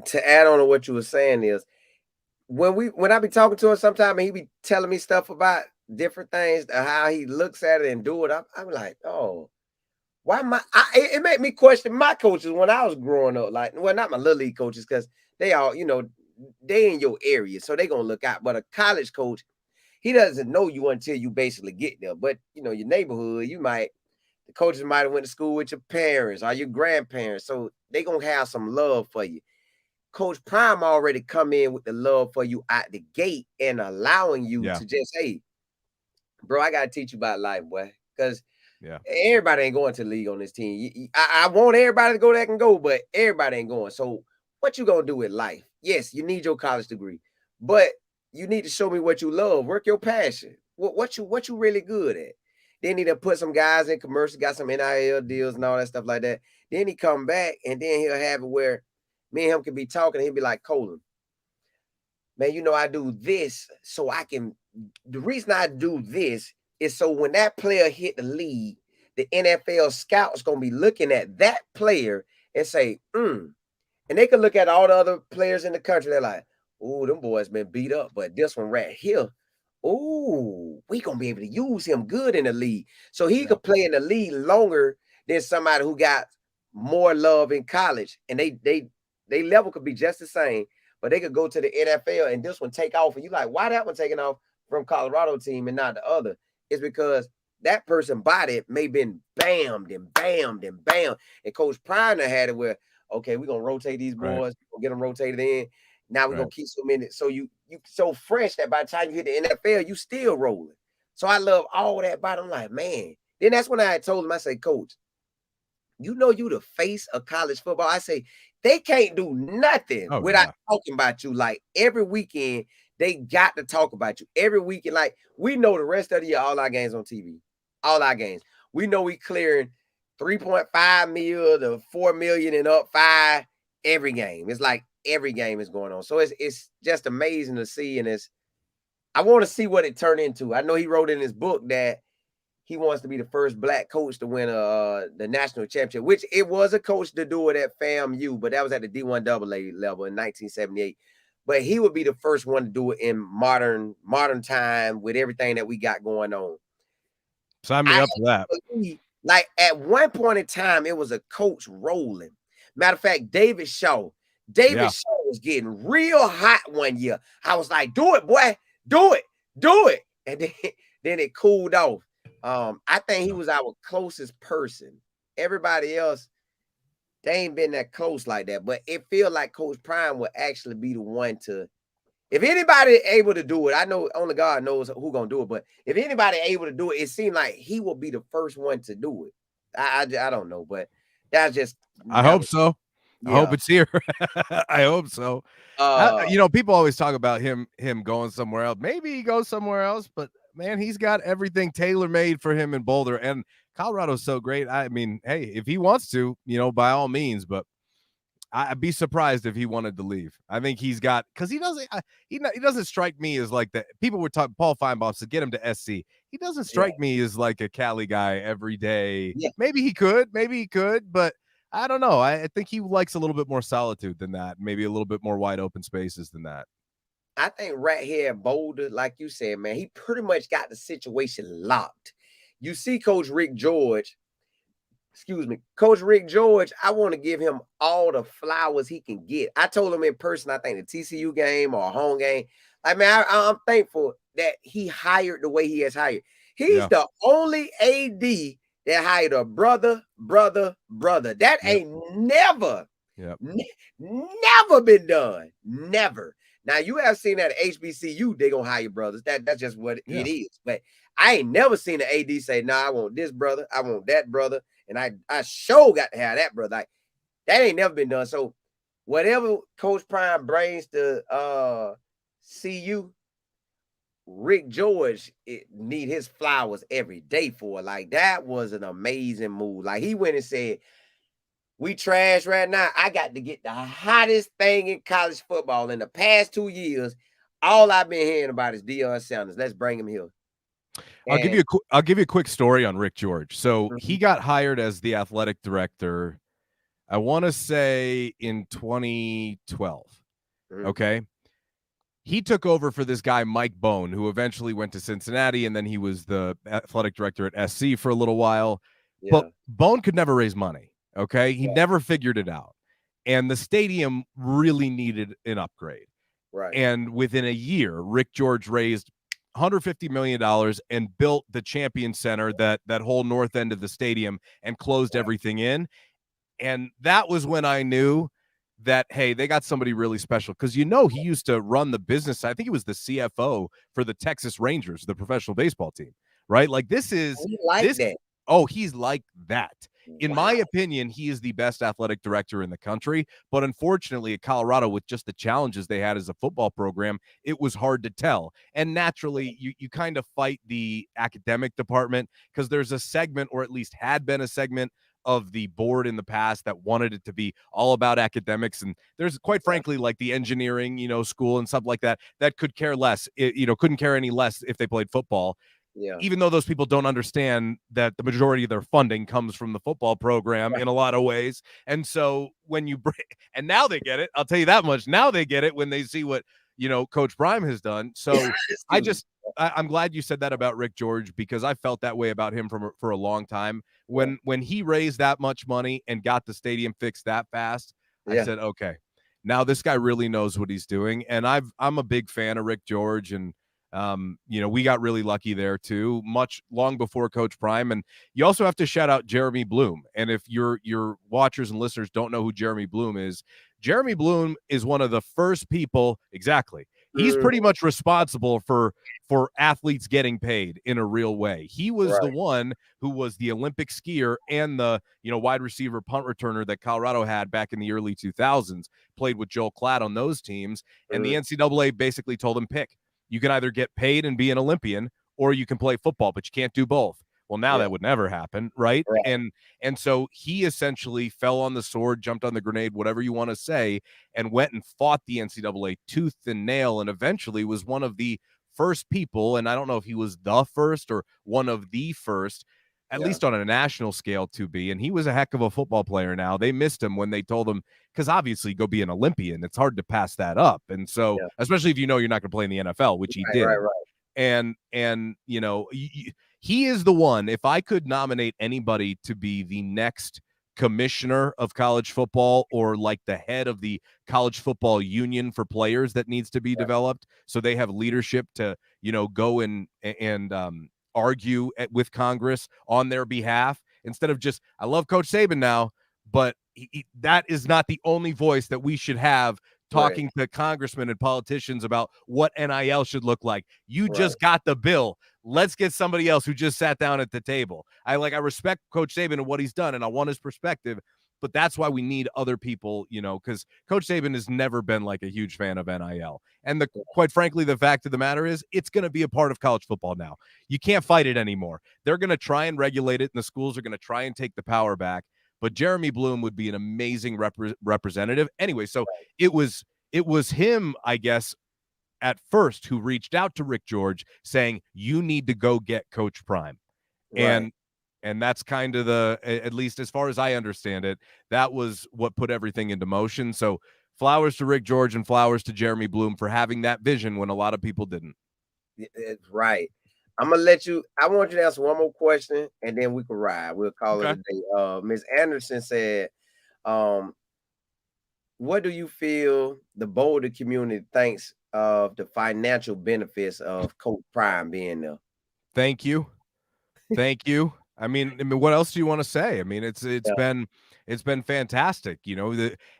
to add on to what you were saying is when I be talking to him sometime and he be telling me stuff about different things, how he looks at it and do it, I'm like, oh, why my it made me question my coaches when I was growing up. Like, well, not my little league coaches, because they all, they in your area, so they gonna look out. But a college coach, he doesn't know you until you basically get there. But your neighborhood, the coaches might have went to school with your parents or your grandparents, so they gonna have some love for you. Coach Prime already come in with the love for you out the gate and allowing you Yeah. to just, hey, bro, I gotta teach you about life, boy. Because Yeah. everybody ain't going to the league on this team. I want everybody to go that can go, but everybody ain't going. So what you gonna do with life? Yes, you need your college degree, but you need to show me what you love. Work your passion. What you really good at. Then he done put some guys in commercial, got some NIL deals and all that stuff like that. Then he come back and then he'll have it where me and him can be talking. And he'll be like, Colin, man, I do this so I can. The reason I do this is so when that player hit the league, the NFL scouts gonna be looking at that player and say, and they can look at all the other players in the country. They're like, oh, them boys been beat up, but this one right here, oh, we gonna be able to use him good in the league. So he Yeah. could play in the league longer than somebody who got more love in college, and they level could be just the same, but they could go to the NFL and this one take off, and you like, why that one taking off from Colorado team and not the other? It's because that person body may been bammed and bammed and bammed, and Coach Prime had it where, okay, we're gonna rotate these boys, we'll get them rotated in. Now we're gonna keep so many, so you so fresh that by the time you hit the NFL, you still rolling. So I love all that about it. I'm like, man. Then that's when I told him, I say, Coach, you know you the face of college football. I say, they can't do nothing without talking about you. Like every weekend, they got to talk about you. Every weekend, like we know the rest of the year, all our games on TV. All our games. We know we clearing 3.5 million to 4 million and up 5 every game. It's like every game is going on. So it's just amazing to see. And I want to see what it turned into. I know he wrote in his book that he wants to be the first black coach to win the national championship, which it was a coach to do it at FAMU, but that was at the D1AA level in 1978. But he would be the first one to do it in modern time with everything that we got going on. Sign me up for that. Like at one point in time, it was a coach rolling. Matter of fact, David Shaw was getting real hot one year. I was like, do it, boy, do it. And then it cooled off. I think he was our closest person. Everybody else, they ain't been that close like that. But it feels like Coach Prime would actually be the one to, if anybody able to do it, I know only God knows who gonna do it. But if anybody able to do it, it seemed like he will be the first one to do it. I don't know, but that's just. I hope so. Yeah. I hope it's here. I hope so. People always talk about him going somewhere else. Maybe he goes somewhere else, but man, he's got everything tailor-made for him in Boulder, and Colorado's so great. I mean, hey, if he wants to, by all means, but I'd be surprised if he wanted to leave. I think he's got, because he doesn't strike me as like the people were talking. Paul Feinbaum said get him to SC. He doesn't strike me as like a Cali guy every day. Yeah. Maybe he could, but I don't know. I think he likes a little bit more solitude than that. Maybe a little bit more wide open spaces than that. I think right here at Boulder, like you said, man, he pretty much got the situation locked. You see Coach Rick George, I want to give him all the flowers he can get. I told him in person, I think the TCU game or a home game, like, man, I'm thankful that he hired the way he has hired. He's the only AD that hired a brother. That ain't never been done. Never. Now, you have seen that at HBCU, they're going to hire brothers. That's just what it is. But I ain't never seen an AD say, no, I want this brother. I want that brother. And I sure got to have that brother. Like, that ain't never been done. So whatever Coach Prime brings to CU, Rick George need his flowers every day for it. Like, that was an amazing move. Like, he went and said, we trash right now. I got to get the hottest thing in college football. In the past 2 years, all I've been hearing about is Deion Sanders. Let's bring him here. I'll give you a quick story on Rick George. So he got hired as the athletic director, I want to say in 2012. Okay. He took over for this guy, Mike Bone, who eventually went to Cincinnati, and then he was the athletic director at SC for a little while. Yeah. But Bone could never raise money. Okay. He never figured it out. And the stadium really needed an upgrade. Right. And within a year, Rick George raised $150 million and built the Champion Center, that whole north end of the stadium, and closed everything in. And that was when I knew that, hey, they got somebody really special. Because, he used to run the business. I think he was the CFO for the Texas Rangers, the professional baseball team, right? Like, this is that. Oh, he's like that. In my opinion, he is the best athletic director in the country. But unfortunately, at Colorado, with just the challenges they had as a football program, it was hard to tell. And naturally, you kind of fight the academic department, because there's a segment, or at least had been a segment, of the board in the past that wanted it to be all about academics. And there's, quite frankly, like the engineering, school and stuff like that could care less, couldn't care any less if they played football. Yeah. Even though those people don't understand that the majority of their funding comes from the football program in a lot of ways. And so when you and now they get it, I'll tell you that much. Now they get it when they see what Coach Prime has done. So Excuse me. I'm glad you said that about Rick George, because I felt that way about him for a long time. When he raised that much money and got the stadium fixed that fast, I Yeah. said, okay, now this guy really knows what he's doing. And I'm a big fan of Rick George, and we got really lucky there too, much long before Coach Prime. And you also have to shout out Jeremy Bloom. And if your watchers and listeners don't know who Jeremy Bloom is one of the first people. Exactly. He's Mm, pretty much responsible for athletes getting paid in a real way. He was the right. one who was the Olympic skier and the wide receiver punt returner that Colorado had back in the early 2000s, played with Joel Klatt on those teams. And the Mm, NCAA basically told him, pick. You can either get paid and be an Olympian, or you can play football, but you can't do both. Well, now yeah. that would never happen, right? Right. And so he essentially fell on the sword, jumped on the grenade, whatever you want to say, and went and fought the NCAA tooth and nail, and eventually was one of the first people, and I don't know if he was the first or one of the first, at Yeah. least on a national scale, to be. And he was a heck of a football player. Now they missed him when they told him, because obviously go be an Olympian, it's hard to pass that up. And so, Yeah. especially if you're not going to play in the NFL, which he Right. did. Right. Right. And he is the one. If I could nominate anybody to be the next commissioner of college football, or like the head of the college football union for players that needs to be developed, so they have leadership to go and argue with Congress on their behalf, instead of just, I love Coach Saban now, but that is not the only voice that we should have talking to congressmen and politicians about what NIL should look like. You Right. just got the bill. Let's get somebody else who just sat down at the table. I respect Coach Saban and what he's done, and I want his perspective, but that's why we need other people, because Coach Saban has never been like a huge fan of NIL. And quite frankly, the fact of the matter is, it's going to be a part of college football now. You can't fight it anymore. They're going to try and regulate it, and the schools are going to try and take the power back. But Jeremy Bloom would be an amazing representative. Anyway, so it was him, I guess, at first, who reached out to Rick George saying, you need to go get Coach Prime. Right. And that's kind of at least as far as I understand it, that was what put everything into motion. So flowers to Rick George and flowers to Jeremy Bloom for having that vision when a lot of people didn't. It's right. I'm gonna let you. I want you to answer one more question, and then we can ride. We'll call it a day. Ms. Anderson said, "What do you feel the Boulder community thinks of the financial benefits of Coach Prime being there?" Thank you. I mean, what else do you want to say? I mean, it's been fantastic.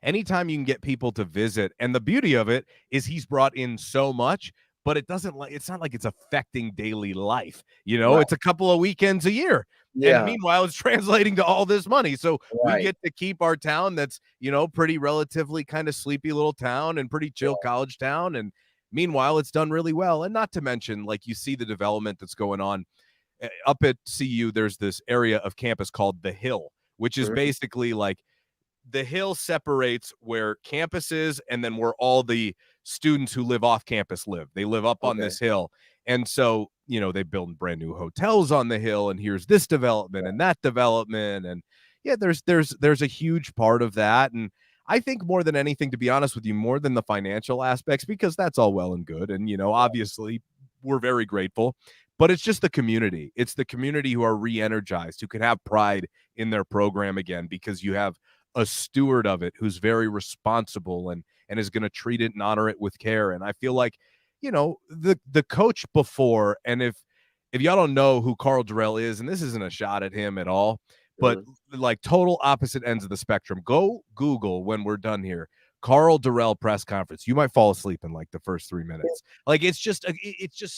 Anytime you can get people to visit, and the beauty of it is he's brought in so much, but it's not like it's affecting daily life. Right. It's a couple of weekends a year. Yeah. And meanwhile, it's translating to all this money. So Right. we get to keep our town that's, pretty relatively kind of sleepy little town and pretty chill college town. And meanwhile, it's done really well. And not to mention, like, you see the development that's going on up at CU. There's this area of campus called the Hill, which is basically like, the Hill separates where campus is and then where all the students who live off campus live. They live up on this hill. And so, they build brand new hotels on the hill, and here's this development and that development. And yeah, there's a huge part of that. And I think more than anything, to be honest with you, more than the financial aspects, because that's all well and good. And, obviously we're very grateful, but it's just the community. It's the community who are re-energized, who can have pride in their program again, because you have a steward of it who's very responsible and is going to treat it and honor it with care. And I feel like, the coach before, and if y'all don't know who Carl Durrell is, and this isn't a shot at him at all, but like total opposite ends of the spectrum, go Google when we're done here, Carl Durrell press conference. You might fall asleep in like the first 3 minutes. Like, it's just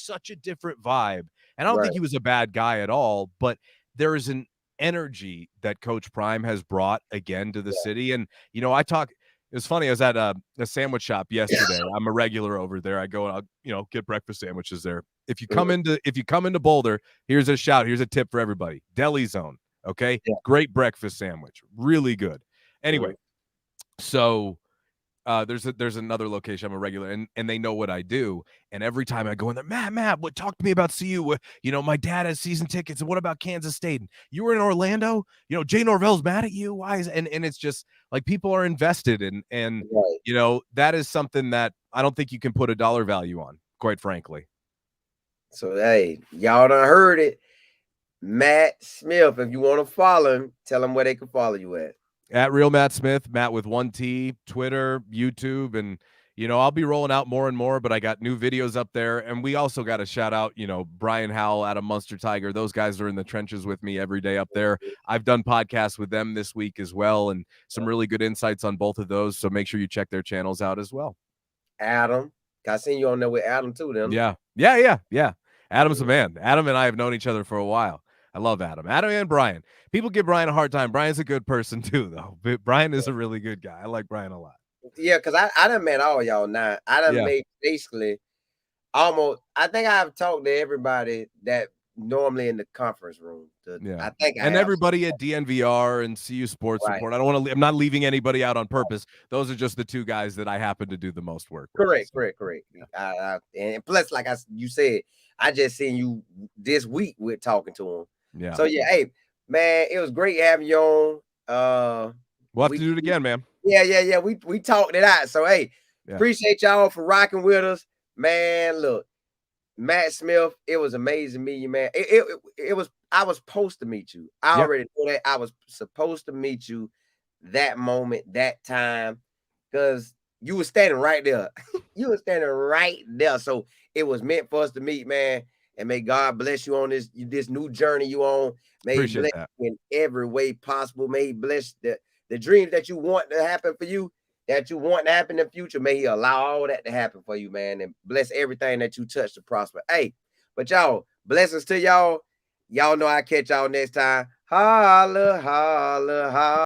such a different vibe. And I don't think he was a bad guy at all, but there is an energy that Coach Prime has brought again to the city. And it was funny, I was at a sandwich shop yesterday. I'm a regular over there. I go and I'll get breakfast sandwiches there. If you come into Boulder, here's a shout, here's a tip for everybody. Deli Zone, okay? Great breakfast sandwich, really good. Anyway, so There's another location. I'm a regular, and they know what I do. And every time I go in there, Matt, what talk to me about CU? My dad has season tickets. And what about Kansas State? And you were in Orlando. Jay Norvell's mad at you. Why is and it's just like people are invested and Right. that is something that I don't think you can put a dollar value on, quite frankly. So hey, y'all done heard it. Matt Smith, if you want to follow him, tell him where they can follow you at Real Matt Smith, Matt with 1T, Twitter, YouTube, and I'll be rolling out more and more, but I got new videos up there. And we also got to shout out, Brian Howell out of Munster Tiger. Those guys are in the trenches with me every day up there. I've done podcasts with them this week as well, and some really good insights on both of those. So make sure you check their channels out as well. Adam, I seen you on there with Adam too, then. Yeah. Adam's a man. Adam and I have known each other for a while. I love Adam. Adam and Brian. People give Brian a hard time. Brian's a good person too, though. But Brian is a really good guy. I like Brian a lot. Yeah, because I done met all y'all now. I done made basically almost. I think I've talked to everybody that normally in the conference room. I think everybody at DNVR and CU Sports Report. I don't want to. I'm not leaving anybody out on purpose. Those are just the two guys that I happen to do the most work with. Correct. Yeah. And plus, like you said, I just seen you this week with talking to him. Yeah. So yeah, hey man, it was great having you on. We'll have to do it again, man. Yeah. We talked it out. So hey, appreciate y'all for rocking with us, man. Look, Matt Smith, it was amazing meeting you, man. It was. I was supposed to meet you. I already knew that. I was supposed to meet you that moment, that time, because you were standing right there. You were standing right there. So it was meant for us to meet, man. And may God bless you on this new journey you on. May He bless you in every way possible. May He bless the dreams that you want to happen for you, that you want to happen in the future. May He allow all that to happen for you, man. And bless everything that you touch to prosper. Hey, but y'all, blessings to y'all. Y'all know I catch y'all next time. Holla, holla, holla.